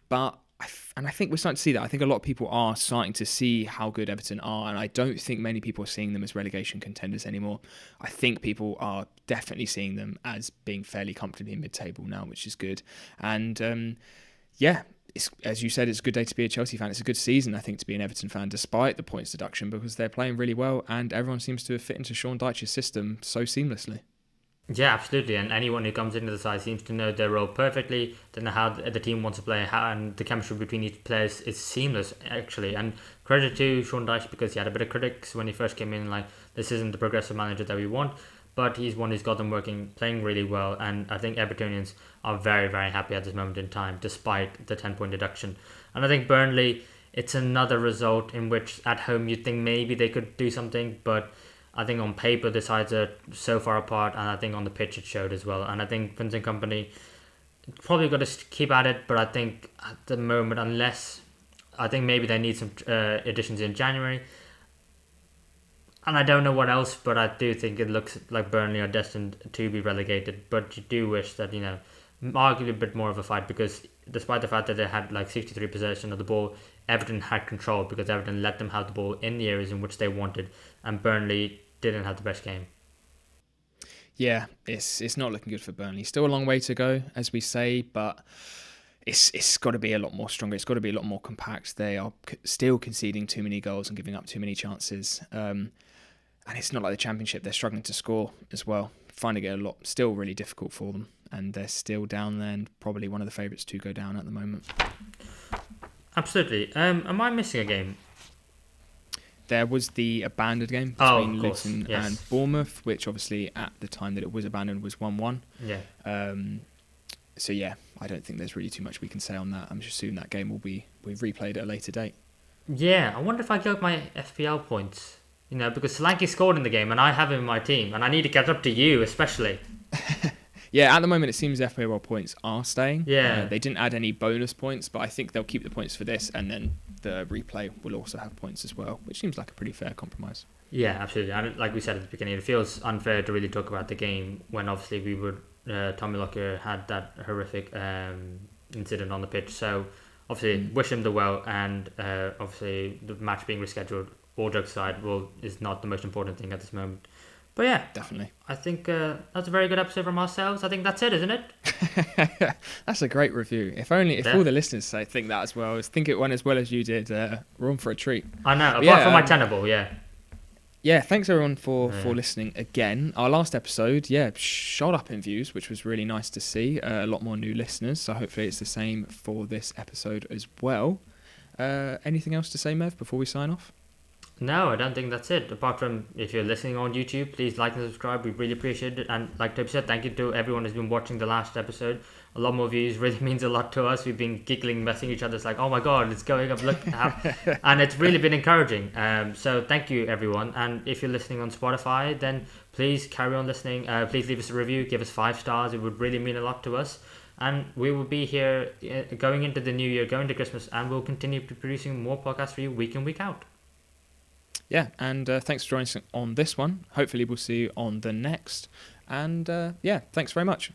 But I think we're starting to see that. I think a lot of people are starting to see how good Everton are, and I don't think many people are seeing them as relegation contenders anymore. I think people are definitely seeing them as being fairly comfortably mid-table now, which is good. And it's, as you said, it's a good day to be a Chelsea fan. It's a good season, I think, to be an Everton fan, despite the points deduction, because they're playing really well, and everyone seems to have fit into Sean Dyche's system so seamlessly. Yeah, absolutely. And anyone who comes into the side seems to know their role perfectly. They know how the team wants to play, and the chemistry between each players is seamless, actually. And credit to Sean Dyche, because he had a bit of critics when he first came in, like, this isn't the progressive manager that we want. But he's one who's got them working, playing really well. And I think Evertonians are very happy at this moment in time, despite the 10-point deduction. And I think Burnley, it's another result in which at home you'd think maybe they could do something, but I think on paper the sides are so far apart, and I think on the pitch it showed as well. And I think Vincent Kompany probably got to keep at it, but I think at the moment, unless I think maybe they need some additions in January, and I don't know what else, but I do think it looks like Burnley are destined to be relegated. But you do wish that, arguably a bit more of a fight, because despite the fact that they had like 63% possession of the ball, Everton had control because Everton let them have the ball in the areas in which they wanted, and Burnley didn't have the best game. Yeah, it's not looking good for Burnley. Still a long way to go, as we say, but it's got to be a lot more stronger. It's got to be a lot more compact. They are still conceding too many goals and giving up too many chances. And it's not like the Championship. They're struggling to score as well. Finding it still really difficult for them. And they're still down there and probably one of the favourites to go down at the moment. Absolutely. Am I missing a game? There was the abandoned game between Luton yes. and Bournemouth, which obviously at the time that it was abandoned was 1-1. Yeah. So yeah, I don't think there's really too much we can say on that. I'm just assuming that game we've replayed at a later date. Yeah, I wonder if I got my FPL points. Because Solanke scored in the game and I have him in my team, and I need to catch up to you especially. Yeah, at the moment it seems FPL points are staying. Yeah. They didn't add any bonus points, but I think they'll keep the points for this, and then the replay will also have points as well, which seems like a pretty fair compromise. Yeah, absolutely. And like we said at the beginning, it feels unfair to really talk about the game when obviously Tommy Lockyer had that horrific incident on the pitch. So obviously wish him the well, and obviously the match being rescheduled, all jokes aside, is not the most important thing at this moment. But yeah, definitely. I think that's a very good episode from ourselves. I think that's it, isn't it? That's a great review. If all the listeners think that as well, think it went as well as you did, we're on for a treat. I know, apart from my Tenable, yeah. Yeah, thanks everyone for listening again. Our last episode, shot up in views, which was really nice to see. A lot more new listeners, so hopefully it's the same for this episode as well. Anything else to say, Mev, before we sign off? No, I don't think that's it. Apart from, if you're listening on YouTube, please like and subscribe. We really appreciate it. And like Toby said, thank you to everyone who's been watching the last episode. A lot more views really means a lot to us. We've been giggling, messing each other. It's like, oh my God, it's going up. Look, and it's really been encouraging. So thank you, everyone. And if you're listening on Spotify, then please carry on listening. Please leave us a review. Give us 5 stars. It would really mean a lot to us. And we will be here going into the new year, going to Christmas, and we'll continue producing more podcasts for you week in, week out. Yeah, and thanks for joining us on this one. Hopefully we'll see you on the next. And thanks very much.